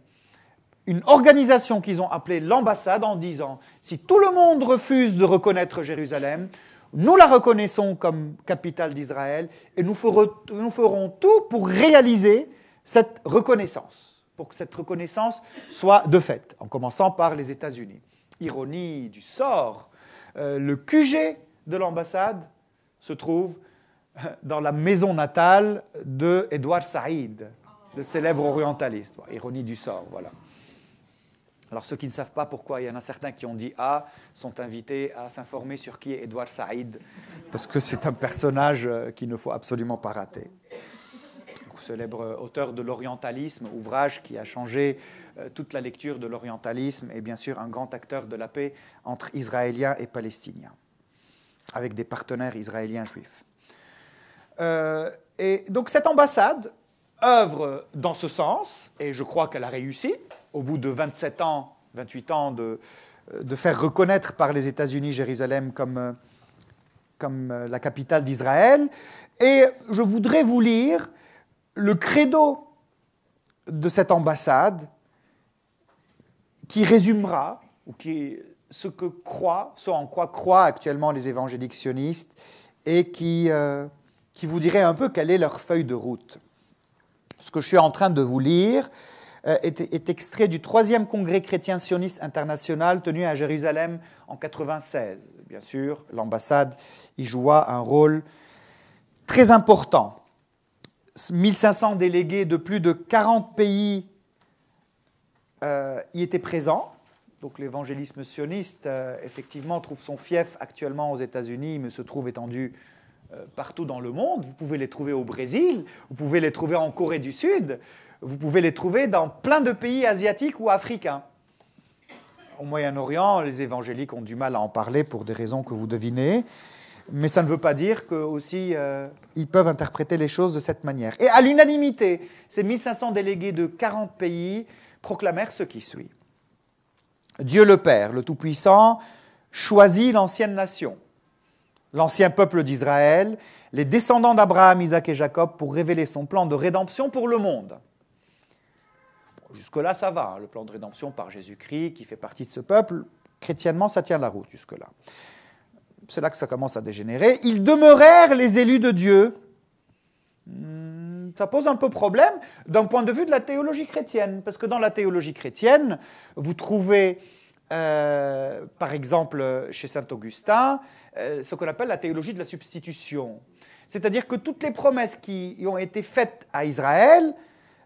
une organisation qu'ils ont appelée l'ambassade en disant « Si tout le monde refuse de reconnaître Jérusalem, nous la reconnaissons comme capitale d'Israël et nous ferons tout pour réaliser cette reconnaissance, pour que cette reconnaissance soit de fait, en commençant par les États-Unis. » Ironie du sort, le QG de l'ambassade se trouve dans la maison natale de Edward Said, le célèbre orientaliste. Ironie du sort, voilà. Alors ceux qui ne savent pas pourquoi il y en a certains qui ont dit « Ah » sont invités à s'informer sur qui est Edward Said, parce que c'est un personnage qu'il ne faut absolument pas rater. Célèbre auteur de l'orientalisme, ouvrage qui a changé toute la lecture de l'orientalisme, et bien sûr un grand acteur de la paix entre Israéliens et Palestiniens, avec des partenaires israéliens juifs. Et donc cette ambassade œuvre dans ce sens, et je crois qu'elle a réussi, au bout de 27 ans, 28 ans, de faire reconnaître par les États-Unis Jérusalem comme la capitale d'Israël. Et je voudrais vous lire le credo de cette ambassade qui résumera, ou qui ce en quoi croient actuellement les évangéliques sionistes, et qui vous dirait un peu quelle est leur feuille de route. Ce que je suis en train de vous lire est extrait du 3e congrès chrétien sioniste international tenu à Jérusalem en 1996. Bien sûr, l'ambassade y joua un rôle très important. 1500 délégués de plus de 40 pays y étaient présents. Donc l'évangélisme sioniste, effectivement, trouve son fief actuellement aux États-Unis, mais se trouve étendu partout dans le monde. Vous pouvez les trouver au Brésil, vous pouvez les trouver en Corée du Sud, vous pouvez les trouver dans plein de pays asiatiques ou africains. Au Moyen-Orient, les évangéliques ont du mal à en parler pour des raisons que vous devinez. Mais ça ne veut pas dire qu'ils peuvent interpréter les choses de cette manière. Et à l'unanimité, ces 1500 délégués de 40 pays proclamèrent ce qui suit. Dieu le Père, le Tout-Puissant, choisit l'ancienne nation, l'ancien peuple d'Israël, les descendants d'Abraham, Isaac et Jacob, pour révéler son plan de rédemption pour le monde. Bon, jusque-là, ça va, le plan de rédemption par Jésus-Christ, qui fait partie de ce peuple, chrétiennement, ça tient la route jusque-là. C'est là que ça commence à dégénérer. Ils demeurèrent les élus de Dieu. Ça pose un peu problème d'un point de vue de la théologie chrétienne, parce que dans la théologie chrétienne, vous trouvez, par exemple, chez saint Augustin, ce qu'on appelle la théologie de la substitution. C'est-à-dire que toutes les promesses qui ont été faites à Israël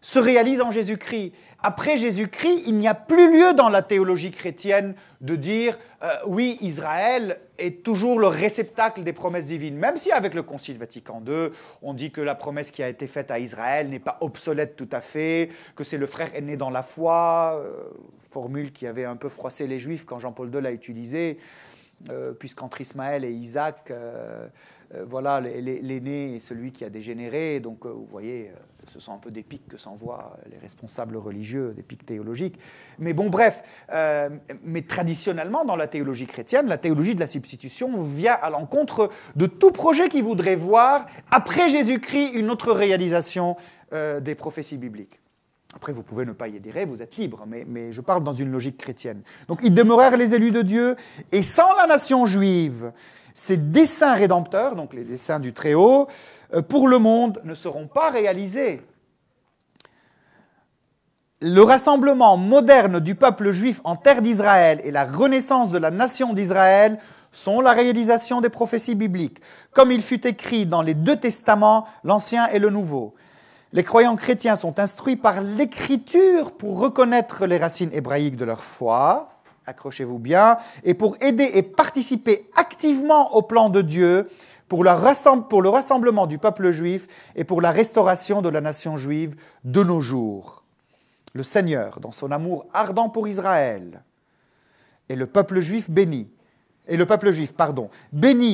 se réalisent en Jésus-Christ. Après Jésus-Christ, il n'y a plus lieu dans la théologie chrétienne de dire oui, Israël est toujours le réceptacle des promesses divines. Même si avec le Concile Vatican II, on dit que la promesse qui a été faite à Israël n'est pas obsolète tout à fait, que c'est le frère aîné dans la foi, formule qui avait un peu froissé les Juifs quand Jean-Paul II l'a utilisée, puisqu'entre Ismaël et Isaac, voilà, l'aîné est celui qui a dégénéré. Donc vous voyez, ce sont un peu des pics que s'envoient les responsables religieux, des pics théologiques. Mais bon, bref, mais traditionnellement, dans la théologie chrétienne, la théologie de la substitution vient à l'encontre de tout projet qui voudrait voir, après Jésus-Christ, une autre réalisation des prophéties bibliques. Après, vous pouvez ne pas y adhérer, vous êtes libre, mais je parle dans une logique chrétienne. Donc, ils demeurèrent les élus de Dieu, et sans la nation juive, ces desseins rédempteurs, donc les desseins du Très-Haut, pour le monde, ne seront pas réalisés. Le rassemblement moderne du peuple juif en terre d'Israël et la renaissance de la nation d'Israël sont la réalisation des prophéties bibliques, comme il fut écrit dans les 2 testaments, l'Ancien et le Nouveau. Les croyants chrétiens sont instruits par l'Écriture pour reconnaître les racines hébraïques de leur foi, accrochez-vous bien, et pour aider et participer activement au plan de Dieu pour le rassemblement du peuple juif et pour la restauration de la nation juive de nos jours. Le Seigneur, dans son amour ardent pour Israël, et le peuple juif bénit,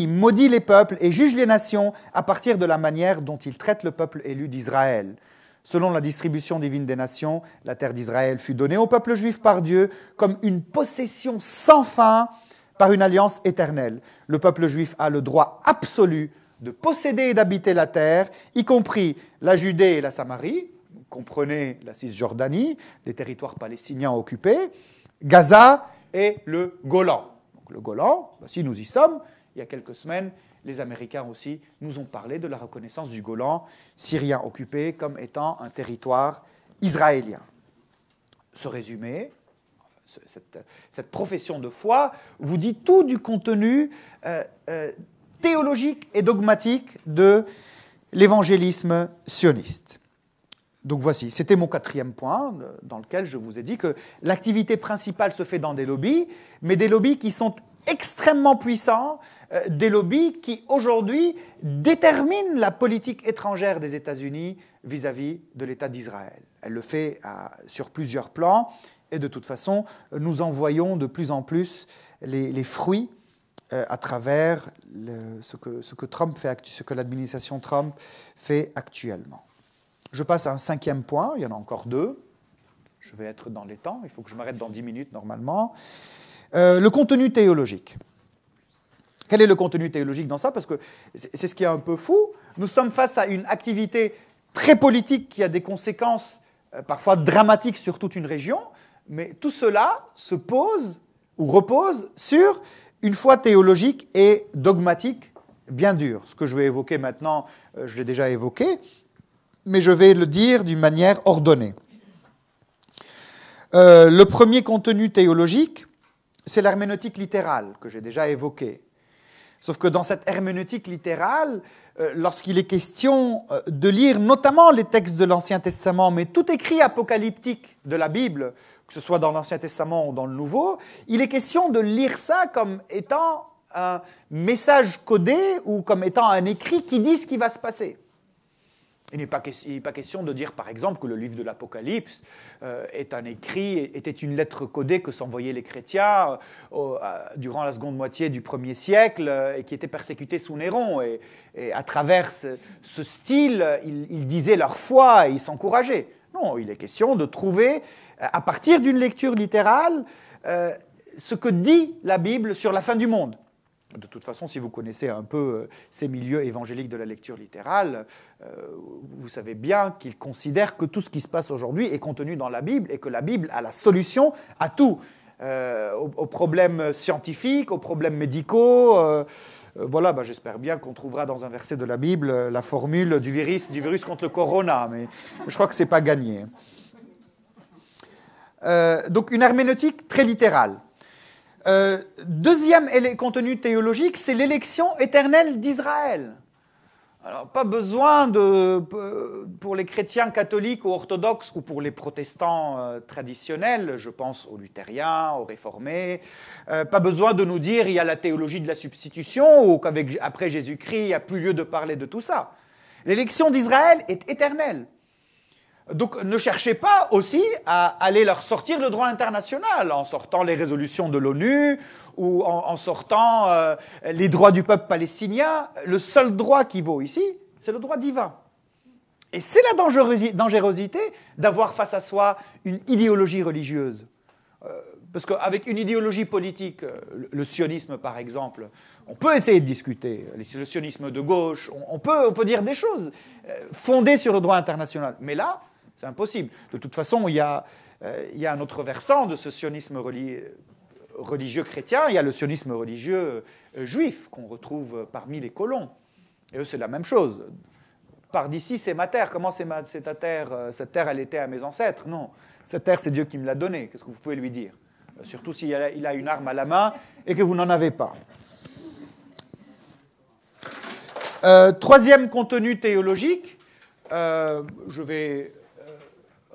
maudit les peuples et juge les nations à partir de la manière dont il traite le peuple élu d'Israël. Selon la distribution divine des nations, la terre d'Israël fut donnée au peuple juif par Dieu comme une possession sans fin par une alliance éternelle. Le peuple juif a le droit absolu de posséder et d'habiter la terre, y compris la Judée et la Samarie, comprenez la Cisjordanie, les territoires palestiniens occupés, Gaza et le Golan. Donc le Golan, si nous y sommes, il y a quelques semaines, les Américains aussi nous ont parlé de la reconnaissance du Golan syrien occupé comme étant un territoire israélien. Ce résumé, cette profession de foi, vous dit tout du contenu théologique et dogmatique de l'évangélisme sioniste. Donc voici, c'était mon 4e point, dans lequel je vous ai dit que l'activité principale se fait dans des lobbies, mais des lobbies qui sont extrêmement puissants, des lobbies qui aujourd'hui déterminent la politique étrangère des États-Unis vis-à-vis de l'État d'Israël. Elle le fait sur plusieurs plans, et de toute façon, nous en voyons de plus en plus les fruits à travers ce que l'administration Trump fait actuellement. Je passe à un 5e point, il y en a encore 2. Je vais être dans les temps, il faut que je m'arrête dans 10 minutes normalement. Le contenu théologique. Quel est le contenu théologique dans ça? Parce que c'est ce qui est un peu fou. Nous sommes face à une activité très politique qui a des conséquences parfois dramatiques sur toute une région, mais tout cela se pose ou repose sur une foi théologique et dogmatique bien dure. Ce que je vais évoquer maintenant, je l'ai déjà évoqué, mais je vais le dire d'une manière ordonnée. Le premier contenu théologique, c'est l'herméneutique littérale, que j'ai déjà évoquée. Sauf que dans cette herméneutique littérale, lorsqu'il est question de lire notamment les textes de l'Ancien Testament, mais tout écrit apocalyptique de la Bible, que ce soit dans l'Ancien Testament ou dans le Nouveau, il est question de lire ça comme étant un message codé ou comme étant un écrit qui dit ce qui va se passer. Il n'est pas question de dire, par exemple, que le livre de l'Apocalypse était une lettre codée que s'envoyaient les chrétiens durant la seconde moitié du 1er siècle et qui étaient persécutés sous Néron. Et à travers ce style, ils disaient leur foi et ils s'encourageaient. Non, il est question de trouver, à partir d'une lecture littérale, ce que dit la Bible sur la fin du monde. De toute façon, si vous connaissez un peu ces milieux évangéliques de la lecture littérale, vous savez bien qu'ils considèrent que tout ce qui se passe aujourd'hui est contenu dans la Bible et que la Bible a la solution à tout, aux problèmes scientifiques, aux problèmes médicaux. Voilà, j'espère bien qu'on trouvera dans un verset de la Bible la formule du virus contre le corona, mais je crois que ce n'est pas gagné. Donc une herméneutique très littérale. Deuxième contenu théologique, c'est l'élection éternelle d'Israël. Alors, pas besoin pour les chrétiens catholiques ou orthodoxes ou pour les protestants traditionnels, je pense aux luthériens, aux réformés, pas besoin de nous dire il y a la théologie de la substitution ou qu'après Jésus-Christ, il n'y a plus lieu de parler de tout ça. L'élection d'Israël est éternelle. Donc ne cherchez pas aussi à aller leur sortir le droit international en sortant les résolutions de l'ONU ou en sortant les droits du peuple palestinien. Le seul droit qui vaut ici, c'est le droit divin. Et c'est la dangerosité d'avoir face à soi une idéologie religieuse. Parce qu'avec une idéologie politique, le sionisme par exemple, on peut essayer de discuter, le sionisme de gauche, on peut dire des choses fondées sur le droit international. Mais là, C'est impossible. De toute façon, il y a un autre versant de ce sionisme religieux chrétien, il y a le sionisme religieux juif qu'on retrouve parmi les colons. Et eux, c'est la même chose. Par d'ici, c'est ma terre. Comment c'est ta terre? Cette terre, elle était à mes ancêtres. Non, cette terre, c'est Dieu qui me l'a donnée. Qu'est-ce que vous pouvez lui dire? Surtout s'il a une arme à la main et que vous n'en avez pas. Troisième contenu théologique, je vais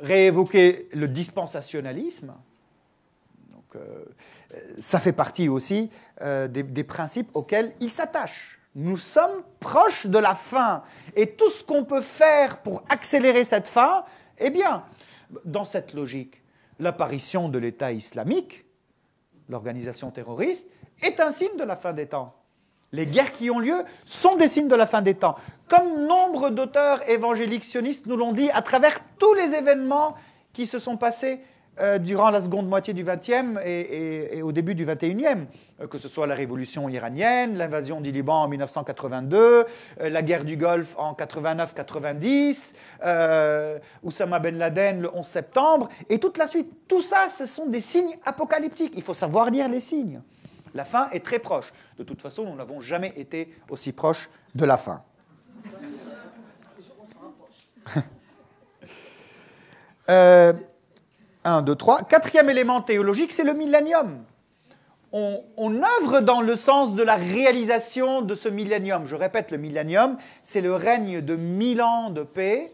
réévoquer le dispensationalisme. Donc, ça fait partie aussi des principes auxquels il s'attache. Nous sommes proches de la fin. Et tout ce qu'on peut faire pour accélérer cette fin, eh bien, dans cette logique, l'apparition de l'État islamique, l'organisation terroriste, est un signe de la fin des temps. Les guerres qui ont lieu sont des signes de la fin des temps. Comme nombre d'auteurs évangéliques sionistes nous l'ont dit à travers tous les événements qui se sont passés durant la seconde moitié du XXe et au début du XXIe, que ce soit la révolution iranienne, l'invasion du Liban en 1982, la guerre du Golfe en 89-90, Oussama Ben Laden le 11 septembre, et toute la suite. Tout ça, ce sont des signes apocalyptiques. Il faut savoir lire les signes. La fin est très proche. De toute façon, nous n'avons jamais été aussi proches de la fin. 1, 2, 3. Quatrième élément théologique, c'est le millénium. On œuvre dans le sens de la réalisation de ce millénium. Je répète, le millénium, c'est le règne de 1000 ans de paix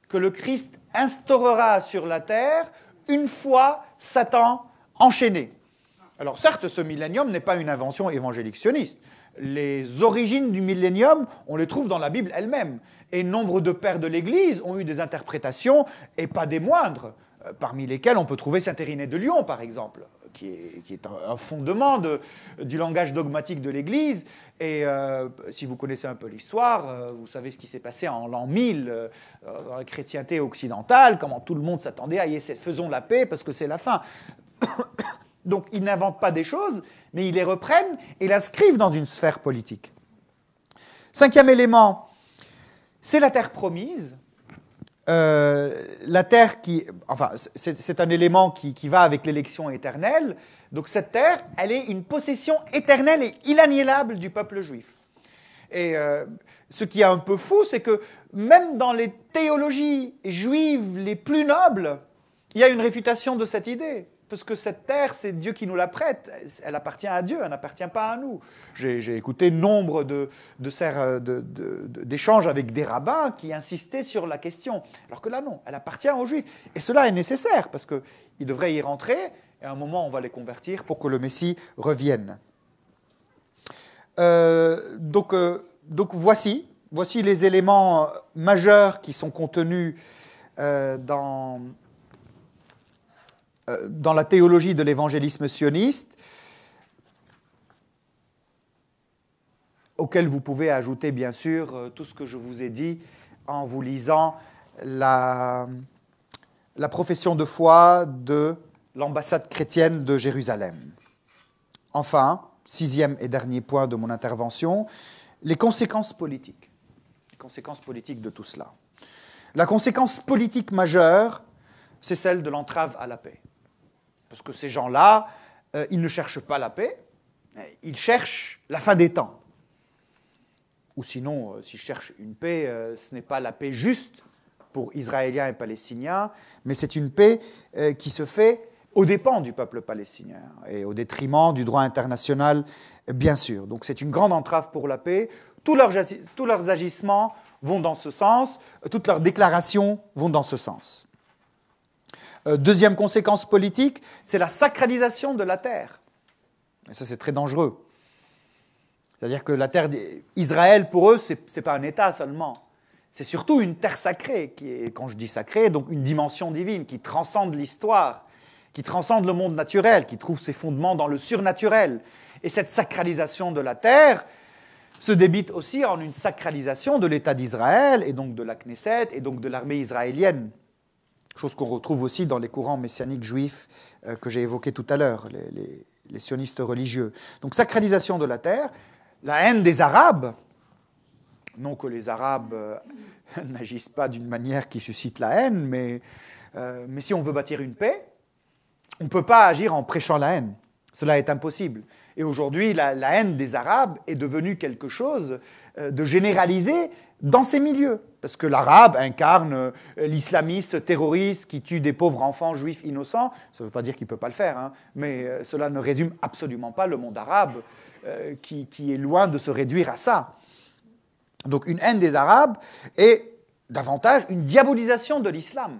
que le Christ instaurera sur la terre une fois Satan enchaîné. Alors certes, ce millénium n'est pas une invention évangélique sioniste. Les origines du millénium, on les trouve dans la Bible elle-même. Et nombre de pères de l'Église ont eu des interprétations, et pas des moindres, parmi lesquels on peut trouver saint Irénée de Lyon, par exemple, qui est un fondement du langage dogmatique de l'Église. Et si vous connaissez un peu l'histoire, vous savez ce qui s'est passé en l'an 1000 dans la chrétienté occidentale, comment tout le monde s'attendait à « faisons la paix parce que c'est la fin ». Donc, ils n'inventent pas des choses, mais ils les reprennent et l'inscrivent dans une sphère politique. Cinquième élément, c'est la terre promise. La terre qui... Enfin, c'est un élément qui va avec l'élection éternelle. Donc, cette terre, elle est une possession éternelle et inaliénable du peuple juif. Et ce qui est un peu fou, c'est que même dans les théologies juives les plus nobles, il y a une réfutation de cette idée. Parce que cette terre, c'est Dieu qui nous la prête. Elle appartient à Dieu, elle n'appartient pas à nous. J'ai écouté nombre d'échanges avec des rabbins qui insistaient sur la question. Alors que là, non, elle appartient aux Juifs. Et cela est nécessaire, parce qu'ils devraient y rentrer, et à un moment, on va les convertir pour que le Messie revienne. Donc voici les éléments majeurs qui sont contenus dans la théologie de l'évangélisme sioniste, auquel vous pouvez ajouter, bien sûr, tout ce que je vous ai dit en vous lisant la profession de foi de l'ambassade chrétienne de Jérusalem. Enfin, sixième et dernier point de mon intervention, les conséquences politiques. Les conséquences politiques de tout cela. La conséquence politique majeure, c'est celle de l'entrave à la paix. Parce que ces gens-là, ils ne cherchent pas la paix, ils cherchent la fin des temps. Ou sinon, s'ils cherchent une paix, ce n'est pas la paix juste pour Israéliens et Palestiniens, mais c'est une paix qui se fait aux dépens du peuple palestinien et au détriment du droit international, bien sûr. Donc c'est une grande entrave pour la paix. Tous leurs agissements vont dans ce sens, toutes leurs déclarations vont dans ce sens. Deuxième conséquence politique, c'est la sacralisation de la terre. Et ça, c'est très dangereux. C'est-à-dire que la terre d'Israël, pour eux, ce n'est pas un État seulement. C'est surtout une terre sacrée, qui est, quand je dis sacrée, donc une dimension divine, qui transcende l'histoire, qui transcende le monde naturel, qui trouve ses fondements dans le surnaturel. Et cette sacralisation de la terre se débite aussi en une sacralisation de l'État d'Israël, et donc de la Knesset, et donc de l'armée israélienne. Chose qu'on retrouve aussi dans les courants messianiques juifs que j'ai évoqués tout à l'heure, les sionistes religieux. Donc sacralisation de la terre, la haine des Arabes, non que les Arabes n'agissent pas d'une manière qui suscite la haine, mais si on veut bâtir une paix, on ne peut pas agir en prêchant la haine. Cela est impossible. Et aujourd'hui, la haine des Arabes est devenue quelque chose de généralisé dans ces milieux. Parce que l'Arabe incarne l'islamiste terroriste qui tue des pauvres enfants juifs innocents. Ça ne veut pas dire qu'il ne peut pas le faire, hein, mais cela ne résume absolument pas le monde arabe qui est loin de se réduire à ça. Donc une haine des Arabes est davantage une diabolisation de l'islam.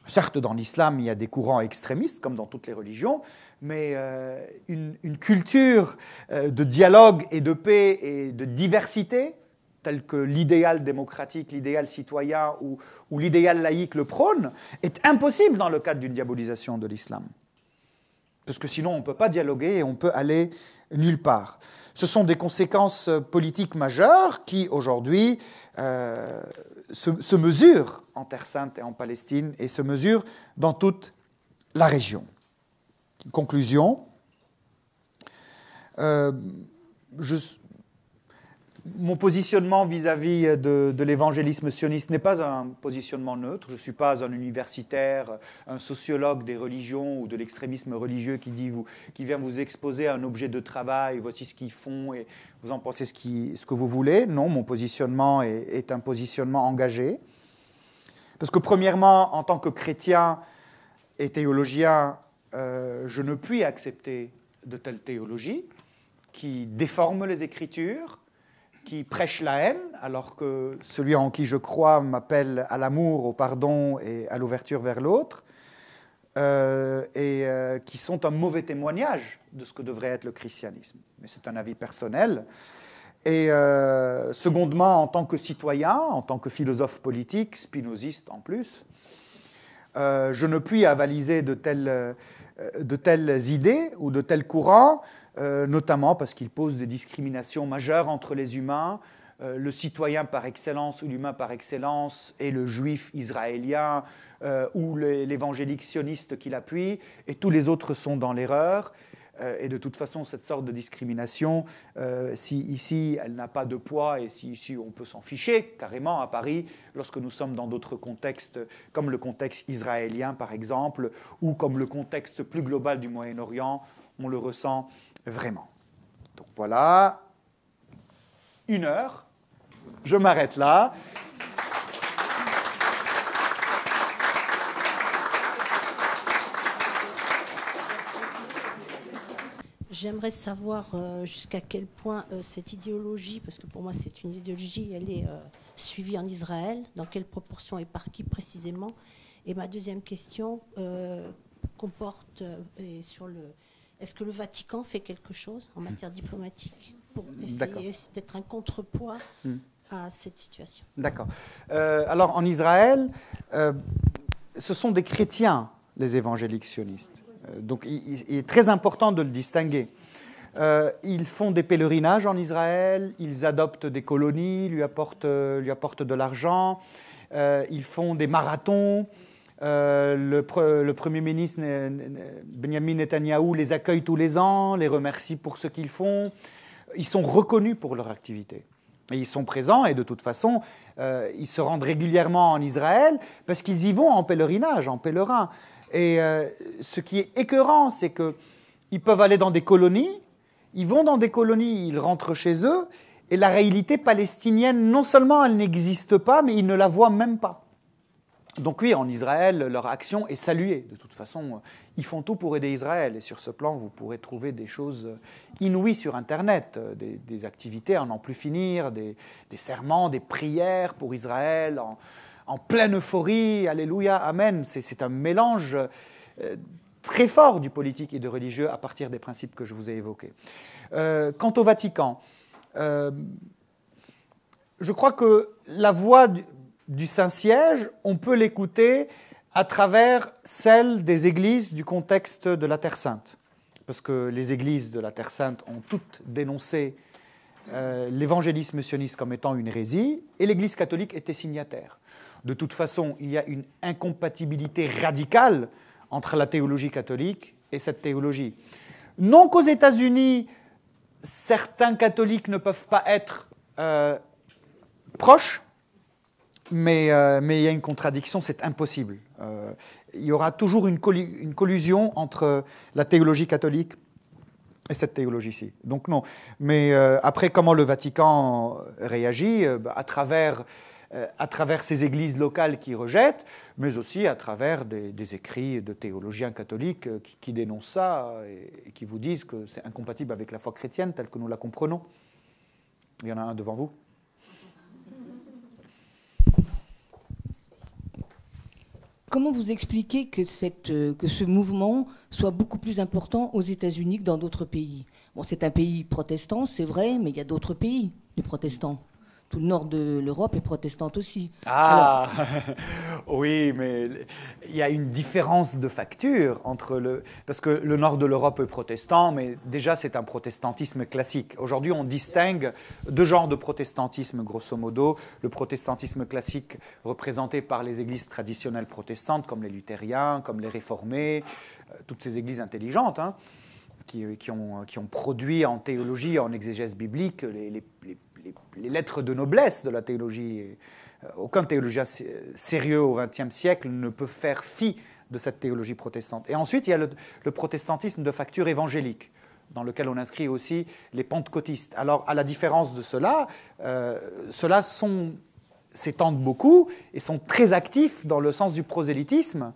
Certes, dans l'islam, il y a des courants extrémistes, comme dans toutes les religions, mais une culture de dialogue et de paix et de diversité, tel que l'idéal démocratique, l'idéal citoyen ou l'idéal laïque le prône, est impossible dans le cadre d'une diabolisation de l'islam. Parce que sinon, on ne peut pas dialoguer et on peut aller nulle part. Ce sont des conséquences politiques majeures qui, aujourd'hui, se mesurent en Terre Sainte et en Palestine et se mesurent dans toute la région. Conclusion. Mon positionnement vis-à-vis de l'évangélisme sioniste n'est pas un positionnement neutre. Je ne suis pas un universitaire, un sociologue des religions ou de l'extrémisme religieux qui vient vous exposer un objet de travail, voici ce qu'ils font et vous en pensez ce que vous voulez. Non, mon positionnement est un positionnement engagé. Parce que premièrement, en tant que chrétien et théologien, je ne puis accepter de telles théologies qui déforment les Écritures, qui prêche la haine, alors que celui en qui je crois m'appelle à l'amour, au pardon et à l'ouverture vers l'autre, qui sont un mauvais témoignage de ce que devrait être le christianisme. Mais c'est un avis personnel. Et secondement, en tant que citoyen, en tant que philosophe politique, spinoziste en plus, je ne puis avaliser de telles idées ou de tels courants, notamment parce qu'ils posent des discriminations majeures entre les humains. Le citoyen par excellence ou l'humain par excellence est le juif israélien ou l'évangélique sioniste qui l'appuie, et tous les autres sont dans l'erreur. Et de toute façon, cette sorte de discrimination, si ici elle n'a pas de poids et si ici on peut s'en ficher carrément à Paris, lorsque nous sommes dans d'autres contextes, comme le contexte israélien par exemple, ou comme le contexte plus global du Moyen-Orient, on le ressent vraiment. Donc voilà, 1 heure, je m'arrête là. J'aimerais savoir jusqu'à quel point cette idéologie, parce que pour moi c'est une idéologie, elle est suivie en Israël, dans quelle proportion et par qui précisément. Et ma deuxième question comporte sur est-ce que le Vatican fait quelque chose en matière diplomatique pour essayer d'être un contrepoids à cette situation? D'accord. Alors en Israël, ce sont des chrétiens, les évangéliques sionistes. Donc il est très important de le distinguer. Ils font des pèlerinages en Israël, ils adoptent des colonies, lui apportent de l'argent, ils font des marathons. Le Premier ministre Benjamin Netanyahou les accueille tous les ans, les remercie pour ce qu'ils font. Ils sont reconnus pour leur activité. Et ils sont présents et de toute façon, ils se rendent régulièrement en Israël parce qu'ils y vont en pèlerinage, en pèlerin. Et ce qui est écœurant, c'est qu'ils peuvent aller dans des colonies, ils vont dans des colonies, ils rentrent chez eux, et la réalité palestinienne, non seulement elle n'existe pas, mais ils ne la voient même pas. Donc oui, en Israël, leur action est saluée. De toute façon, ils font tout pour aider Israël. Et sur ce plan, vous pourrez trouver des choses inouïes sur Internet, des activités à n'en plus finir, des serments, des prières pour Israël, en pleine euphorie, alléluia, amen. C'est un mélange très fort du politique et du religieux à partir des principes que je vous ai évoqués. Quant au Vatican, je crois que la voix du Saint-Siège, on peut l'écouter à travers celle des églises du contexte de la Terre Sainte. Parce que les églises de la Terre Sainte ont toutes dénoncé l'évangélisme sioniste comme étant une hérésie, et l'Église catholique était signataire. De toute façon, il y a une incompatibilité radicale entre la théologie catholique et cette théologie. Non qu'aux États-Unis, certains catholiques ne peuvent pas être proches, mais il y a une contradiction, c'est impossible. Il y aura toujours une collusion entre la théologie catholique et cette théologie-ci. Donc non. Mais après, comment le Vatican réagit à travers ces églises locales qui rejettent, mais aussi à travers des écrits de théologiens catholiques qui dénoncent ça et qui vous disent que c'est incompatible avec la foi chrétienne telle que nous la comprenons. Il y en a un devant vous. Comment vous expliquez que ce mouvement soit beaucoup plus important aux États-Unis que dans d'autres pays? Bon, c'est un pays protestant, c'est vrai, mais il y a d'autres pays de protestants. Tout le nord de l'Europe est protestante aussi. Ah, oui, mais il y a une différence de facture parce que le nord de l'Europe est protestant, mais déjà c'est un protestantisme classique. Aujourd'hui, on distingue deux genres de protestantisme, grosso modo. Le protestantisme classique représenté par les églises traditionnelles protestantes, comme les luthériens, comme les réformés, toutes ces églises intelligentes, hein, qui ont produit en théologie, en exégèse biblique, les lettres de noblesse de la théologie. Aucun théologien sérieux au XXe siècle ne peut faire fi de cette théologie protestante. Et ensuite, il y a le protestantisme de facture évangélique, dans lequel on inscrit aussi les pentecôtistes. Alors, à la différence de ceux-là s'étendent beaucoup et sont très actifs dans le sens du prosélytisme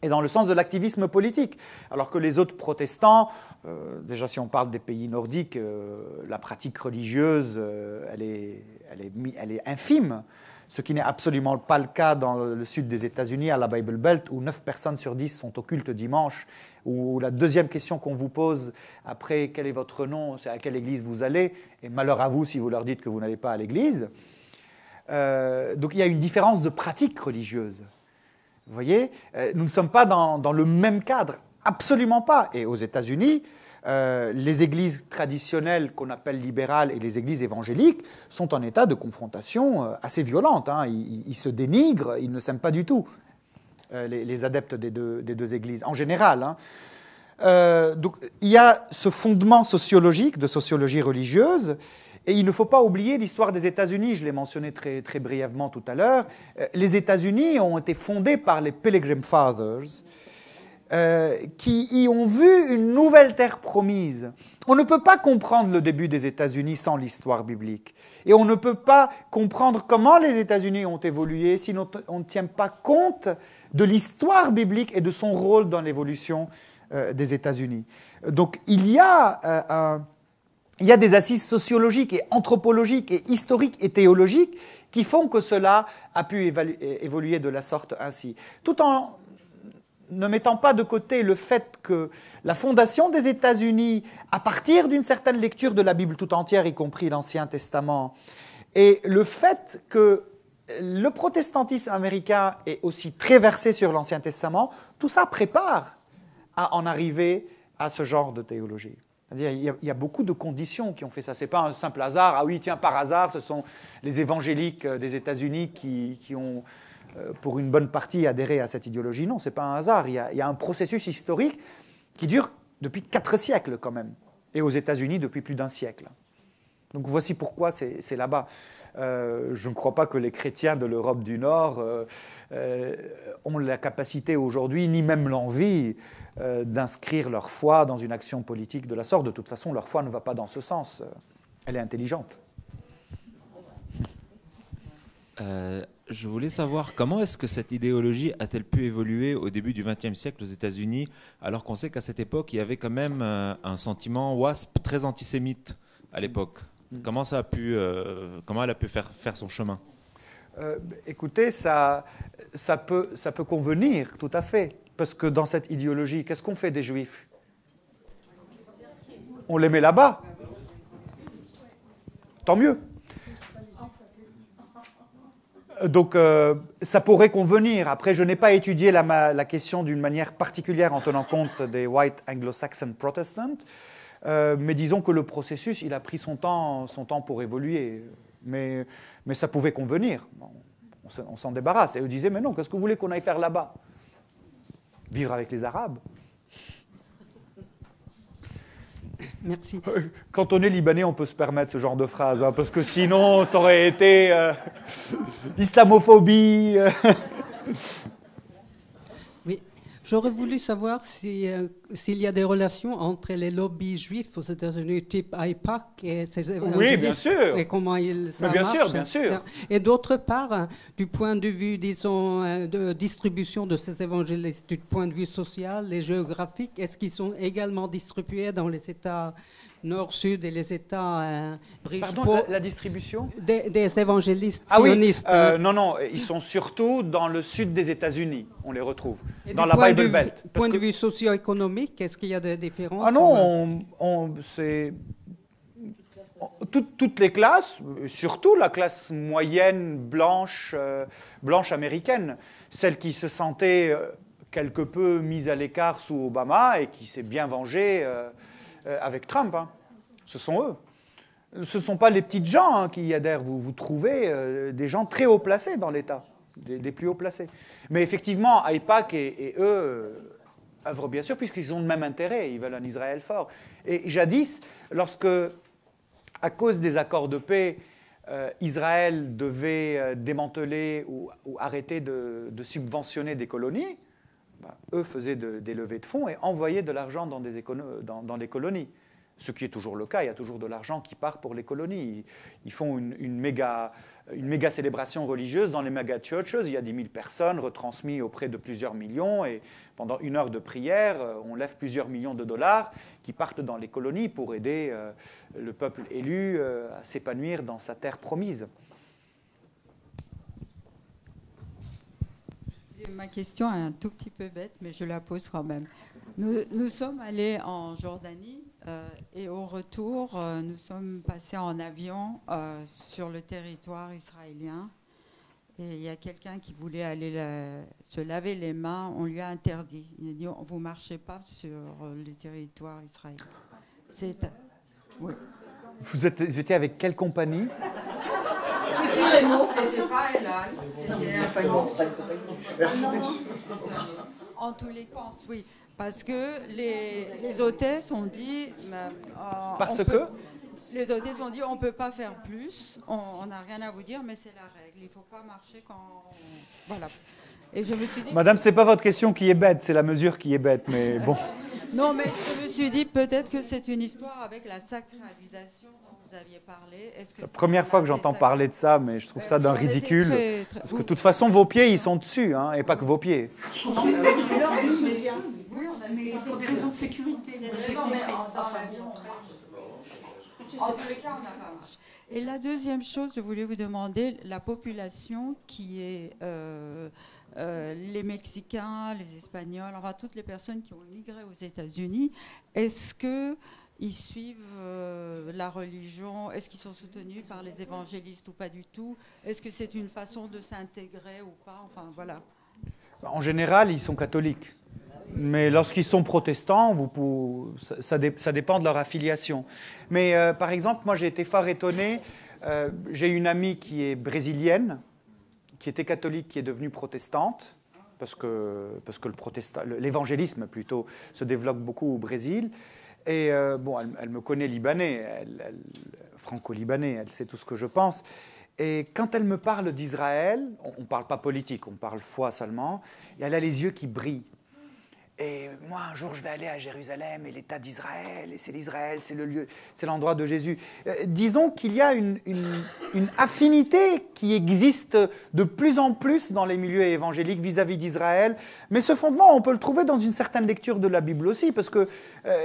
et dans le sens de l'activisme politique. Alors que les autres protestants, déjà si on parle des pays nordiques, la pratique religieuse, elle est infime, ce qui n'est absolument pas le cas dans le sud des États-Unis, à la Bible Belt, où 9 personnes sur 10 sont au culte dimanche, où la deuxième question qu'on vous pose après « quel est votre nom ?» c'est « à quelle église vous allez ?» et malheur à vous si vous leur dites que vous n'allez pas à l'église. Donc il y a une différence de pratique religieuse. Vous voyez, nous ne sommes pas dans le même cadre, absolument pas. Et aux États-Unis, les églises traditionnelles qu'on appelle libérales et les églises évangéliques sont en état de confrontation assez violente. Hein. Ils se dénigrent, ils ne s'aiment pas du tout, les adeptes des deux églises, en général. Hein. Donc, il y a ce fondement sociologique, de sociologie religieuse. Et il ne faut pas oublier l'histoire des États-Unis, je l'ai mentionné très, très brièvement tout à l'heure. Les États-Unis ont été fondés par les Pilgrim Fathers, qui y ont vu une nouvelle terre promise. On ne peut pas comprendre le début des États-Unis sans l'histoire biblique. Et on ne peut pas comprendre comment les États-Unis ont évolué si on ne tient pas compte de l'histoire biblique et de son rôle dans l'évolution des États-Unis. Donc il y a des assises sociologiques et anthropologiques et historiques et théologiques qui font que cela a pu évoluer de la sorte ainsi. Tout en ne mettant pas de côté le fait que la fondation des États-Unis, à partir d'une certaine lecture de la Bible tout entière, y compris l'Ancien Testament, et le fait que le protestantisme américain est aussi très versé sur l'Ancien Testament, tout ça prépare à en arriver à ce genre de théologie. C'est-à-dire, il y a beaucoup de conditions qui ont fait ça. Ce n'est pas un simple hasard. Ah oui, tiens, par hasard, ce sont les évangéliques des États-Unis qui ont, pour une bonne partie, adhéré à cette idéologie. Non, ce n'est pas un hasard. Il y a un processus historique qui dure depuis 4 siècles quand même. Et aux États-Unis, depuis plus d'1 siècle. Donc voici pourquoi c'est là-bas. Je ne crois pas que les chrétiens de l'Europe du Nord ont la capacité aujourd'hui, ni même l'envie, d'inscrire leur foi dans une action politique de la sorte. De toute façon, leur foi ne va pas dans ce sens. Elle est intelligente. Je voulais savoir comment est-ce que cette idéologie a-t-elle pu évoluer au début du XXe siècle aux États-Unis, alors qu'on sait qu'à cette époque, il y avait quand même un sentiment WASP très antisémite à l'époque. Comment elle a pu faire son chemin? Écoutez, ça peut convenir, tout à fait. Parce que dans cette idéologie, qu'est-ce qu'on fait des Juifs? On les met là-bas. Tant mieux. Donc, ça pourrait convenir. Après, je n'ai pas étudié la question d'une manière particulière en tenant compte des White Anglo-Saxon Protestants, mais disons que le processus, il a pris son temps pour évoluer. Mais ça pouvait convenir. Bon, on s'en débarrasse. Et eux disaient, mais non, qu'est-ce que vous voulez qu'on aille faire là-bas? Vivre avec les Arabes. Merci. Quand on est libanais, on peut se permettre ce genre de phrase, hein, parce que sinon, ça aurait été islamophobie. Oui, j'aurais voulu savoir s'il y a des relations entre les lobbies juifs aux États-Unis, type AIPAC et ces évangélistes. Oui, bien sûr. Et comment ça bien marche. sûr, bien sûr. Et d'autre part, du point de vue, disons, de distribution de ces évangélistes, du point de vue social et géographique, est-ce qu'ils sont également distribués dans les États nord, sud et les États riches? Pardon, la distribution des évangélistes Ah oui, sionistes. non, ils sont surtout dans le sud des États-Unis, on les retrouve, Et dans du la point Bible de Belt. Point de vue socio-économique, est-ce qu'il y a des différences? Ah non, c'est... Toutes les classes, surtout la classe moyenne blanche américaine, celle qui se sentait quelque peu mise à l'écart sous Obama et qui s'est bien vengée avec Trump, hein. Ce sont eux. Ce ne sont pas les petites gens hein, qui y adhèrent. Vous trouvez des gens très haut placés dans l'État, des plus haut placés. Mais effectivement, AIPAC et eux œuvrent bien sûr puisqu'ils ont le même intérêt. Ils veulent un Israël fort. Et jadis, lorsque, à cause des accords de paix, Israël devait démanteler ou arrêter de subventionner des colonies, eux faisaient des levées de fonds et envoyaient de l'argent dans les colonies. Ce qui est toujours le cas, il y a toujours de l'argent qui part pour les colonies. Ils font une méga célébration religieuse dans les méga churches. Il y a 10 000 personnes retransmises auprès de plusieurs millions. Et pendant une heure de prière, on lève plusieurs millions de dollars qui partent dans les colonies pour aider le peuple élu à s'épanouir dans sa terre promise. Ma question est un tout petit peu bête, mais je la pose quand même. Nous sommes allés en Jordanie et au retour, nous sommes passés en avion sur le territoire israélien. Et il y a quelqu'un qui voulait aller se laver les mains, on lui a interdit. Il a dit, vous ne marchez pas sur le territoire israélien. Oui. Vous étiez avec quelle compagnie? C'était pas Elal, c'était en tous les cas, oui. Parce que les hôtesses ont dit... Les hôtesses ont dit, on ne peut pas faire plus, on n'a rien à vous dire, mais c'est la règle. Il ne faut pas marcher quand... Voilà. Et je me suis dit... Madame, ce n'est pas votre question qui est bête, c'est la mesure qui est bête, mais bon. Non, mais je me suis dit, peut-être que c'est une histoire avec la sacralisation dont vous aviez parlé. C'est la première fois que j'entends parler de ça, mais je trouve ça d'un ridicule. Parce que de toute façon, vos pieds, ils sont dessus, hein, et pas que vos pieds. Alors, je sais bien. Oui, mais c'est pour des raisons de sécurité. En tous les cas, on n'a pas marché. Et la deuxième chose, je voulais vous demander, la population qui est les Mexicains, les Espagnols, enfin toutes les personnes qui ont immigré aux États-Unis, est-ce qu'ils suivent la religion? Est-ce qu'ils sont soutenus par les évangélistes ou pas du tout? Est-ce que c'est une façon de s'intégrer ou pas? Enfin, voilà. En général, ils sont catholiques. Mais lorsqu'ils sont protestants, ça dépend de leur affiliation. Mais par exemple, moi j'ai été fort étonné. J'ai une amie qui est brésilienne, qui était catholique, qui est devenue protestante, parce que l'évangélisme plutôt se développe beaucoup au Brésil. Et bon, elle me connaît libanais, franco-libanais, elle sait tout ce que je pense. Et quand elle me parle d'Israël, on ne parle pas politique, on parle foi seulement, et elle a les yeux qui brillent. Et moi, un jour, je vais aller à Jérusalem et l'État d'Israël, et c'est l'Israël, c'est le lieu, c'est l'endroit de Jésus. Disons qu'il y a une affinité qui existe de plus en plus dans les milieux évangéliques vis-à-vis d'Israël. Mais ce fondement, on peut le trouver dans une certaine lecture de la Bible aussi, parce que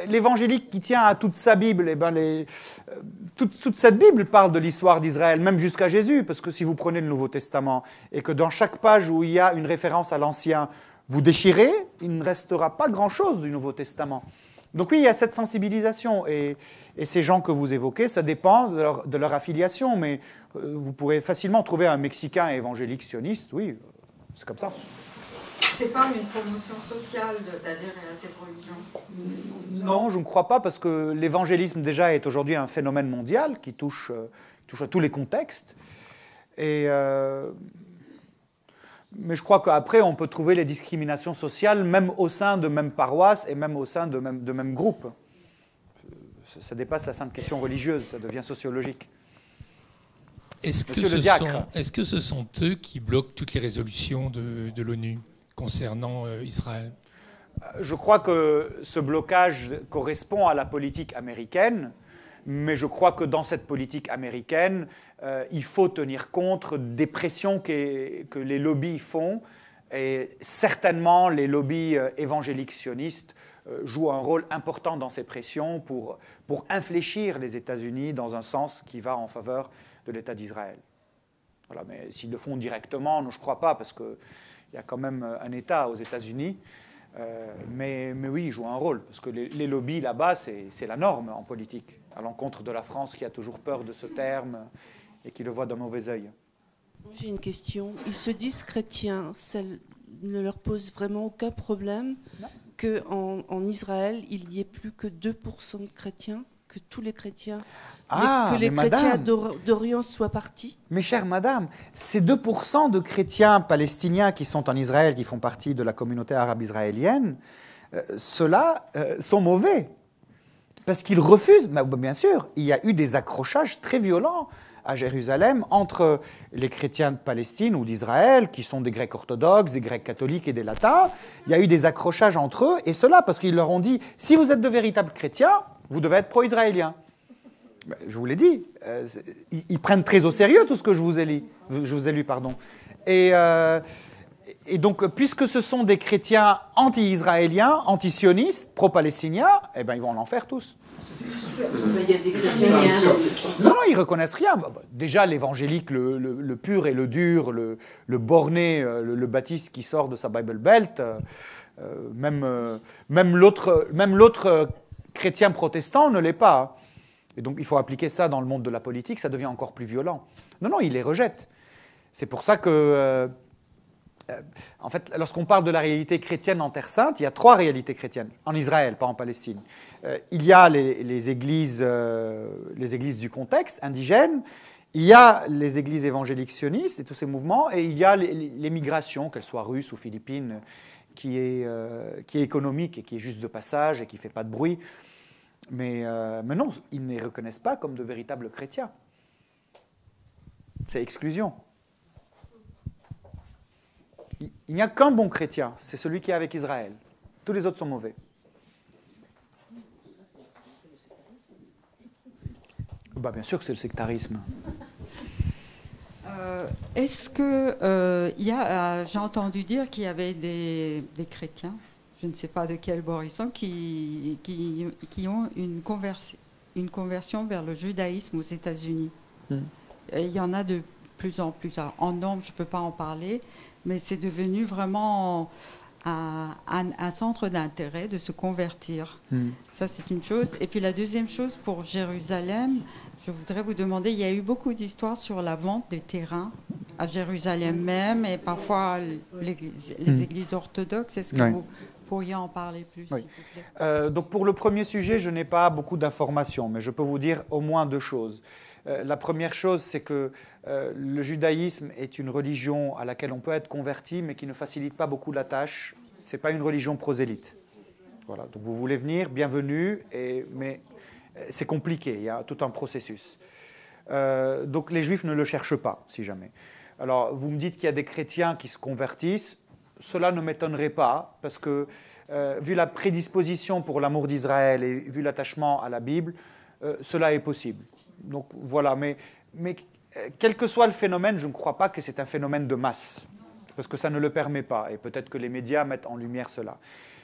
l'évangélique qui tient à toute sa Bible, eh ben toute cette Bible parle de l'histoire d'Israël, même jusqu'à Jésus, parce que si vous prenez le Nouveau Testament, et que dans chaque page où il y a une référence à l'Ancien, vous déchirez, il ne restera pas grand-chose du Nouveau Testament. Donc oui, il y a cette sensibilisation. Et ces gens que vous évoquez, ça dépend de leur affiliation. Mais vous pourrez facilement trouver un Mexicain évangélique sioniste. Oui, c'est comme ça. C'est pas une promotion sociale d'adhérer à cette religion? Non, je ne crois pas, parce que l'évangélisme déjà est aujourd'hui un phénomène mondial qui touche à tous les contextes. Mais je crois qu'après, on peut trouver les discriminations sociales, même au sein de mêmes paroisses et même au sein de mêmes groupes. Ça dépasse la simple question religieuse, ça devient sociologique. Est-ce que ce sont eux qui bloquent toutes les résolutions de l'ONU concernant Israël? Je crois que ce blocage correspond à la politique américaine, mais je crois que dans cette politique américaine, il faut tenir compte des pressions que les lobbies font, et certainement les lobbies évangéliques sionistes jouent un rôle important dans ces pressions pour infléchir les États-Unis dans un sens qui va en faveur de l'État d'Israël. Voilà, mais s'ils le font directement, non, je ne crois pas, parce qu'il y a quand même un État aux États-Unis. Mais oui, ils jouent un rôle, parce que les lobbies là-bas, c'est la norme en politique, à l'encontre de la France qui a toujours peur de ce terme et qui le voit d'un mauvais œil. J'ai une question. Ils se disent chrétiens, ça ne leur pose vraiment aucun problème qu'en Israël, il n'y ait plus que 2% de chrétiens, que tous les chrétiens, que les chrétiens d'Orient soient partis? Mais chère madame, ces 2% de chrétiens palestiniens qui sont en Israël, qui font partie de la communauté arabe israélienne, ceux-là sont mauvais. Parce qu'ils refusent, mais bien sûr, il y a eu des accrochages très violents à Jérusalem entre les chrétiens de Palestine ou d'Israël, qui sont des Grecs orthodoxes, des Grecs catholiques et des latins. Il y a eu des accrochages entre eux, et cela parce qu'ils leur ont dit, si vous êtes de véritables chrétiens, vous devez être pro-israélien. Je vous l'ai dit, ils prennent très au sérieux tout ce que je vous ai lu. Et donc, puisque ce sont des chrétiens anti-israéliens, anti-sionistes, pro-palestiniens, eh ben, ils vont en enfer tous. Il y a des chrétiens. Non, ils reconnaissent rien. Déjà, l'évangélique, le pur et le dur, le borné, le baptiste qui sort de sa Bible Belt, même l'autre chrétien protestant ne l'est pas. Et donc, il faut appliquer ça dans le monde de la politique, ça devient encore plus violent. Non, il les rejette. C'est pour ça que, en fait, lorsqu'on parle de la réalité chrétienne en Terre Sainte, il y a 3 réalités chrétiennes, en Israël, pas en Palestine. Il y a les églises du contexte, indigènes, il y a les églises évangéliques sionistes et tous ces mouvements, et il y a l'émigration, qu'elle soit russe ou philippine, qui est économique et qui est juste de passage et qui ne fait pas de bruit. Mais non, ils ne les reconnaissent pas comme de véritables chrétiens. C'est exclusion. Il n'y a qu'un bon chrétien, c'est celui qui est avec Israël. Tous les autres sont mauvais. Bien sûr que c'est le sectarisme. Est-ce que j'ai entendu dire qu'il y avait des chrétiens, je ne sais pas de quel bord ils sont, qui ont une conversion vers le judaïsme aux États-Unis. Et il y en a de plus en plus. Alors, en nombre, je ne peux pas en parler, mais c'est devenu vraiment un centre d'intérêt de se convertir. Ça, c'est une chose. Et puis la deuxième chose, pour Jérusalem, je voudrais vous demander, il y a eu beaucoup d'histoires sur la vente des terrains à Jérusalem même, et parfois les églises orthodoxes. Est-ce que vous pourriez en parler plus, s'il vous plaît? Donc pour le premier sujet, je n'ai pas beaucoup d'informations, mais je peux vous dire au moins 2 choses. La première chose, c'est que le judaïsme est une religion à laquelle on peut être converti, mais qui ne facilite pas beaucoup la tâche. Ce n'est pas une religion prosélyte. Voilà, donc vous voulez venir, bienvenue, mais c'est compliqué, il y a tout un processus. Donc les juifs ne le cherchent pas, si jamais. Alors vous me dites qu'il y a des chrétiens qui se convertissent, cela ne m'étonnerait pas, parce que vu la prédisposition pour l'amour d'Israël et vu l'attachement à la Bible, cela est possible. Donc voilà, mais quel que soit le phénomène, je ne crois pas que c'est un phénomène de masse, parce que ça ne le permet pas, et peut-être que les médias mettent en lumière cela.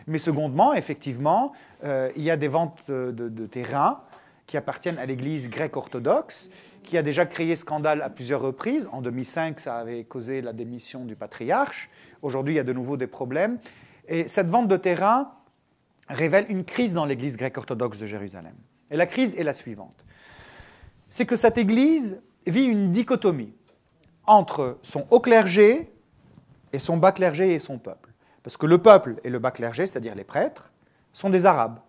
Mais secondement, effectivement, il y a des ventes de terrains qui appartiennent à l'Église grecque orthodoxe, qui a déjà créé scandale à plusieurs reprises. En 2005, ça avait causé la démission du patriarche. Aujourd'hui, il y a de nouveau des problèmes. Et cette vente de terrain révèle une crise dans l'Église grecque orthodoxe de Jérusalem. Et la crise est la suivante. C'est que cette Église vit une dichotomie entre son haut clergé et son bas clergé et son peuple. Parce que le peuple et le bas clergé, c'est-à-dire les prêtres, sont des Arabes,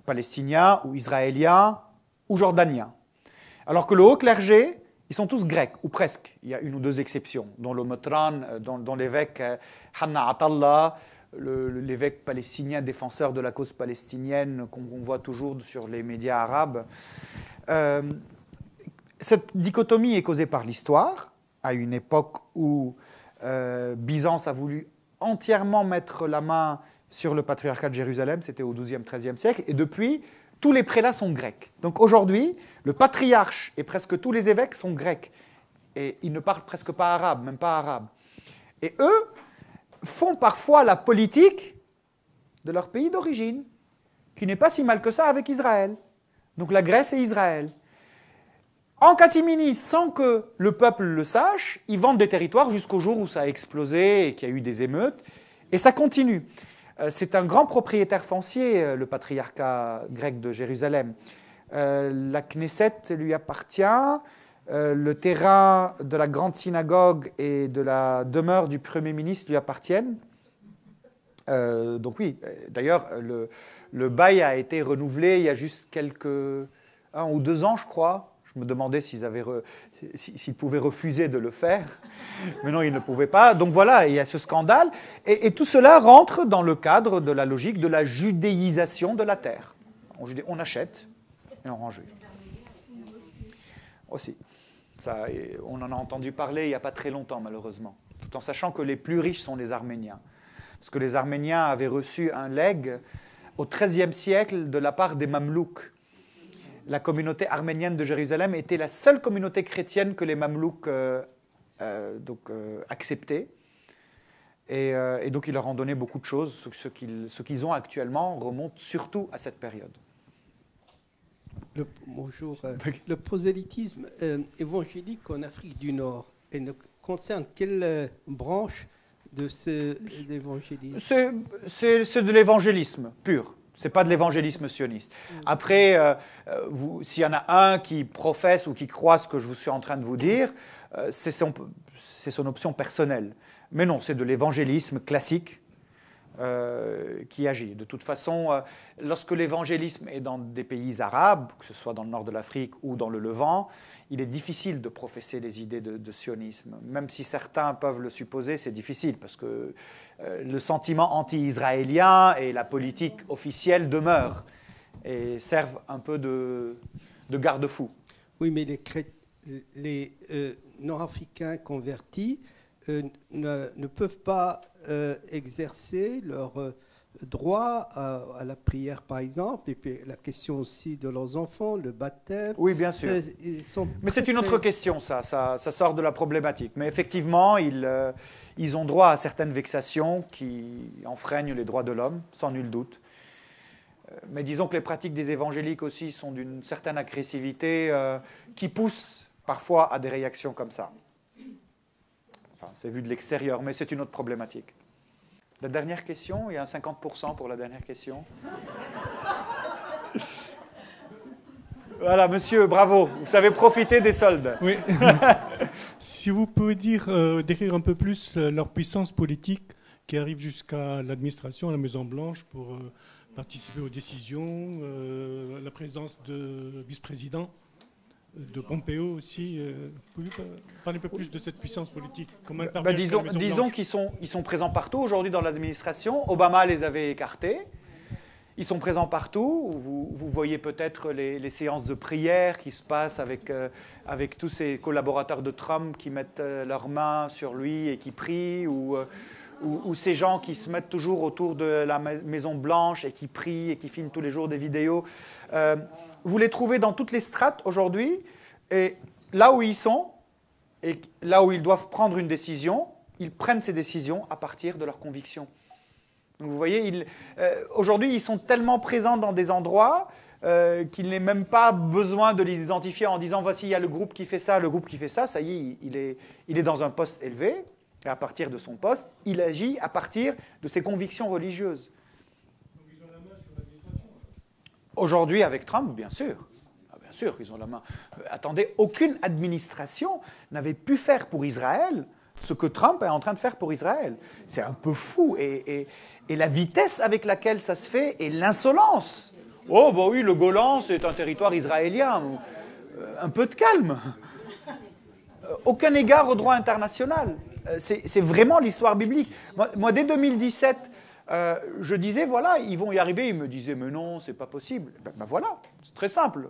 palestiniens ou israéliens ou jordaniens. Alors que le haut clergé, ils sont tous grecs, ou presque. Il y a 1 ou 2 exceptions, dont le Motran, dont l'évêque Hanna Atallah, l'évêque palestinien défenseur de la cause palestinienne qu'on voit toujours sur les médias arabes. Cette dichotomie est causée par l'histoire, à une époque où Byzance a voulu entièrement mettre la main sur le patriarcat de Jérusalem, c'était au XIIe, XIIIe siècle, et depuis, tous les prélats sont grecs. Donc aujourd'hui, le patriarche et presque tous les évêques sont grecs. Et ils ne parlent presque pas arabe, même pas arabe. Et eux font parfois la politique de leur pays d'origine, qui n'est pas si mal que ça avec Israël. Donc la Grèce et Israël. En catimini, sans que le peuple le sache, ils vendent des territoires jusqu'au jour où ça a explosé et qu'il y a eu des émeutes. Et ça continue. C'est un grand propriétaire foncier, le patriarcat grec de Jérusalem. La Knesset lui appartient. Le terrain de la grande synagogue et de la demeure du Premier ministre lui appartiennent. Donc oui, d'ailleurs, le bail a été renouvelé il y a juste 1 ou 2 ans, je crois. Je me demandais s'ils pouvaient refuser de le faire. Mais non, ils ne pouvaient pas. Donc voilà, il y a ce scandale. Et tout cela rentre dans le cadre de la logique de la judéisation de la terre. On achète et on rend juif. Aussi. Ça, on en a entendu parler il n'y a pas très longtemps, malheureusement. Tout en sachant que les plus riches sont les Arméniens. Parce que les Arméniens avaient reçu un legs au XIIIe siècle de la part des Mamelouks. La communauté arménienne de Jérusalem était la seule communauté chrétienne que les Mamelouks acceptaient. Et donc, ils leur ont donné beaucoup de choses. Ce qu'ils ont actuellement remonte surtout à cette période. Bonjour. Le prosélytisme évangélique en Afrique du Nord ne concerne quelle branche de l'évangélisme? C'est de l'évangélisme pur. Ce n'est pas de l'évangélisme sioniste. Après, s'il y en a un qui professe ou qui croit ce que je vous suis en train de vous dire, c'est son option personnelle. Mais non, c'est de l'évangélisme classique qui agit. De toute façon, lorsque l'évangélisme est dans des pays arabes, que ce soit dans le nord de l'Afrique ou dans le Levant, il est difficile de professer les idées de sionisme. Même si certains peuvent le supposer, c'est difficile, parce que le sentiment anti-israélien et la politique officielle demeurent et servent un peu de garde-fou. Oui, mais les nord-africains convertis ne peuvent pas exercer leur droit à la prière, par exemple, et puis la question aussi de leurs enfants, le baptême. Oui, bien sûr. Mais c'est une autre question, ça sort de la problématique. Mais effectivement, ils ont droit à certaines vexations qui enfreignent les droits de l'homme, sans nul doute. Mais disons que les pratiques des évangéliques aussi sont d'une certaine agressivité qui pousse parfois à des réactions comme ça. Enfin, c'est vu de l'extérieur, mais c'est une autre problématique. La dernière question, il y a un 50% pour la dernière question. Voilà, monsieur, bravo. Vous savez profiter des soldes. Oui. Si vous pouvez décrire un peu plus leur puissance politique qui arrive jusqu'à l'administration, à la Maison-Blanche, pour participer aux décisions, la présence de vice-présidents, de Pompeo aussi. Pouvez-vous parler un peu plus de cette puissance politique? Disons qu'ils sont présents partout aujourd'hui dans l'administration. Obama les avait écartés. Ils sont présents partout. Vous voyez peut-être les séances de prière qui se passent avec tous ces collaborateurs de Trump qui mettent leurs mains sur lui et qui prient, ou ces gens qui se mettent toujours autour de la Maison-Blanche et qui prient et qui filment tous les jours des vidéos. Vous les trouvez dans toutes les strates aujourd'hui, et là où ils sont, et là où ils doivent prendre une décision, ils prennent ces décisions à partir de leurs convictions. Donc vous voyez, aujourd'hui, ils sont tellement présents dans des endroits qu'il n'est même pas besoin de les identifier en disant « voici, il y a le groupe qui fait ça, ça y est, il est dans un poste élevé, et à partir de son poste, il agit à partir de ses convictions religieuses. » Aujourd'hui, avec Trump, bien sûr. Bien sûr qu'ils ont la main. Attendez, aucune administration n'avait pu faire pour Israël ce que Trump est en train de faire pour Israël. C'est un peu fou. Et la vitesse avec laquelle ça se fait et l'insolence. Oh, bah oui, le Golan, c'est un territoire israélien. Un peu de calme. Aucun égard au droit international. C'est vraiment l'histoire biblique. Moi, dès 2017... je disais, voilà, ils vont y arriver. Ils me disaient, mais non, c'est pas possible. Ben voilà, c'est très simple. De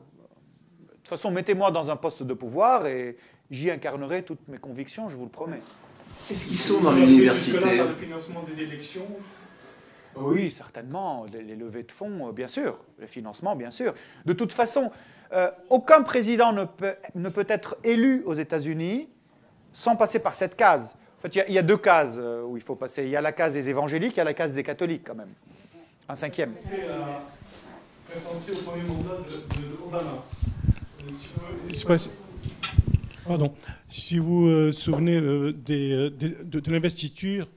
toute façon, mettez-moi dans un poste de pouvoir et j'y incarnerai toutes mes convictions, je vous le promets. Est-ce qu'ils sont dans l'université? Le financement des élections? Oui, certainement. Les levées de fonds, bien sûr. Les financements, bien sûr. De toute façon, aucun président ne peut être élu aux États-Unis sans passer par cette case. En fait, il y a 2 cases où il faut passer. Il y a la case des évangéliques, il y a la case des catholiques, quand même. Un 5e. C'est penser au premier mandat d'Obama. Pardon. Si vous vous souvenez de l'investiture,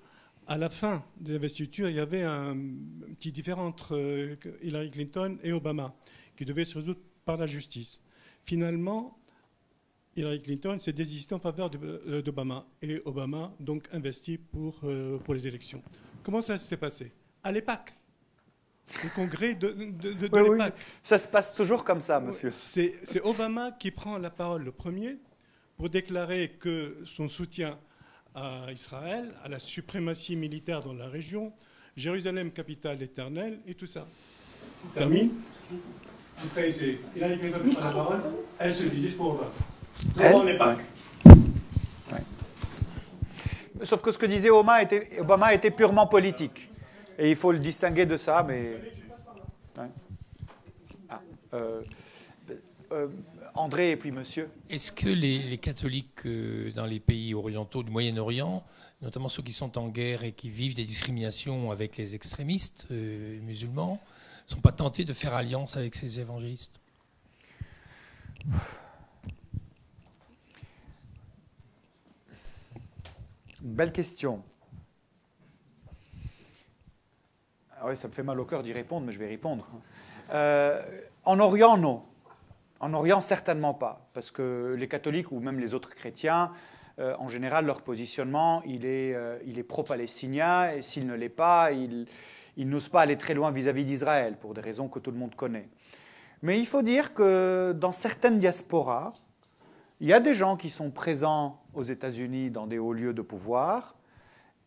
à la fin des investitures, il y avait un petit différend entre Hillary Clinton et Obama, qui devait se résoudre par la justice. Finalement, Hillary Clinton s'est désistée en faveur d'Obama, et Obama donc investi pour les élections. Comment ça s'est passé? À l'EPAC, le congrès de l'EPAC. Oui. Ça se passe toujours comme ça, monsieur. C'est Obama qui prend la parole le premier pour déclarer que son soutien à Israël, à la suprématie militaire dans la région, Jérusalem, capitale éternelle, et tout ça. On termine. Après, c'est Hillary Clinton qui prend la parole, elle se désiste pour Obama. On n'est pas. Sauf que ce que disait Obama était purement politique. Et il faut le distinguer de ça, mais... André et puis monsieur. Est-ce que les catholiques dans les pays orientaux du Moyen-Orient, notamment ceux qui sont en guerre et qui vivent des discriminations avec les extrémistes musulmans, ne sont pas tentés de faire alliance avec ces évangélistes? Belle question. Ah oui, ça me fait mal au cœur d'y répondre, mais je vais répondre. En Orient, non. En Orient, certainement pas, parce que les catholiques ou même les autres chrétiens, en général, leur positionnement, il est pro-palestinien, et s'il ne l'est pas, ils n'osent pas aller très loin vis-à-vis d'Israël, pour des raisons que tout le monde connaît. Mais il faut dire que dans certaines diasporas, il y a des gens qui sont présents aux États-Unis dans des hauts lieux de pouvoir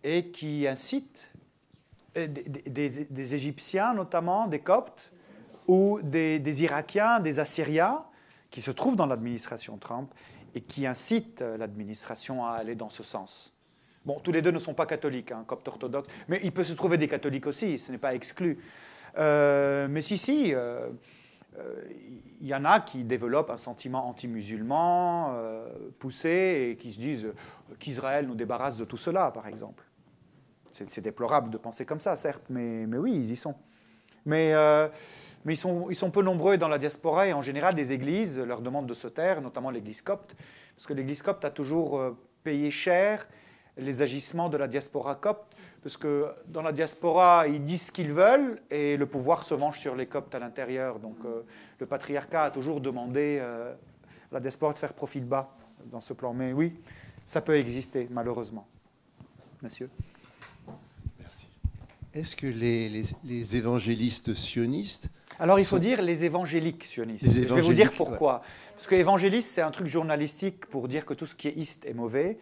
et qui incitent des Égyptiens notamment, des Coptes, ou des Irakiens, des Assyriens, qui se trouvent dans l'administration Trump et qui incitent l'administration à aller dans ce sens. Bon, tous les deux ne sont pas catholiques, hein, coptes orthodoxes, mais il peut se trouver des catholiques aussi, ce n'est pas exclu. Mais si, il y en a qui développent un sentiment anti-musulman poussé et qui se disent qu'Israël nous débarrasse de tout cela, par exemple. C'est déplorable de penser comme ça, certes, mais oui, ils y sont. Mais ils sont peu nombreux dans la diaspora et en général, les églises leur demandent de se taire, notamment l'église copte, parce que l'église copte a toujours payé cher les agissements de la diaspora copte, parce que dans la diaspora, ils disent ce qu'ils veulent et le pouvoir se venge sur les coptes à l'intérieur. Donc le patriarcat a toujours demandé à la diaspora de faire profil bas dans ce plan. Mais oui, ça peut exister, malheureusement. Monsieur ? Merci. Est-ce que les évangélistes sionistes... Alors, il faut dire les évangéliques sionistes. Je vais vous dire pourquoi. Parce que évangéliste, c'est un truc journalistique pour dire que tout ce qui est iste est mauvais.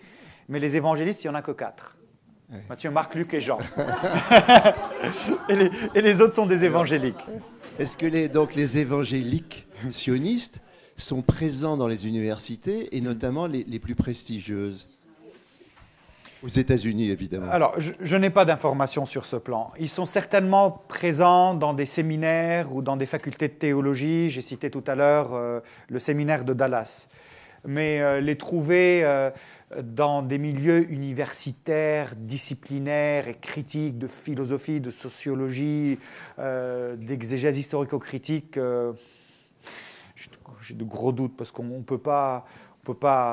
Mais les évangélistes, il n'y en a que 4. Ouais. Matthieu, Marc, Luc et Jean. et les autres sont des évangéliques. Est-ce que donc les évangéliques sionistes sont présents dans les universités et notamment les plus prestigieuses? Aux États-Unis, évidemment. Alors, je n'ai pas d'informations sur ce plan. Ils sont certainement présents dans des séminaires ou dans des facultés de théologie. J'ai cité tout à l'heure le séminaire de Dallas. Mais les trouver dans des milieux universitaires, disciplinaires et critiques de philosophie, de sociologie, d'exégèse historico-critique, j'ai de gros doutes parce qu'on ne peut pas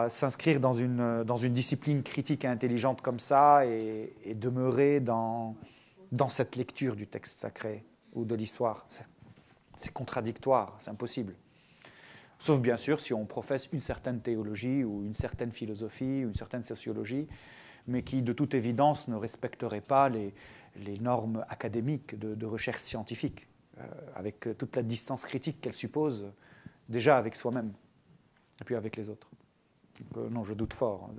s'inscrire dans une discipline critique et intelligente comme ça et demeurer dans cette lecture du texte sacré ou de l'histoire. C'est contradictoire, c'est impossible. Sauf bien sûr si on professe une certaine théologie ou une certaine philosophie ou une certaine sociologie, mais qui de toute évidence ne respecterait pas les normes académiques de recherche scientifique, avec toute la distance critique qu'elle suppose déjà avec soi-même et puis avec les autres. Donc, non, je doute fort.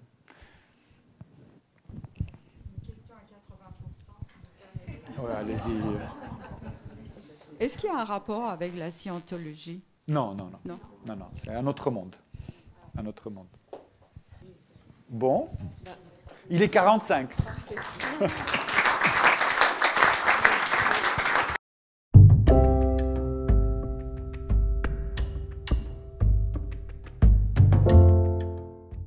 Une question à 80%. Ouais, allez-y. Est-ce qu'il y a un rapport avec la scientologie? Non, c'est un autre monde. Un autre monde. Bon. Il est 45.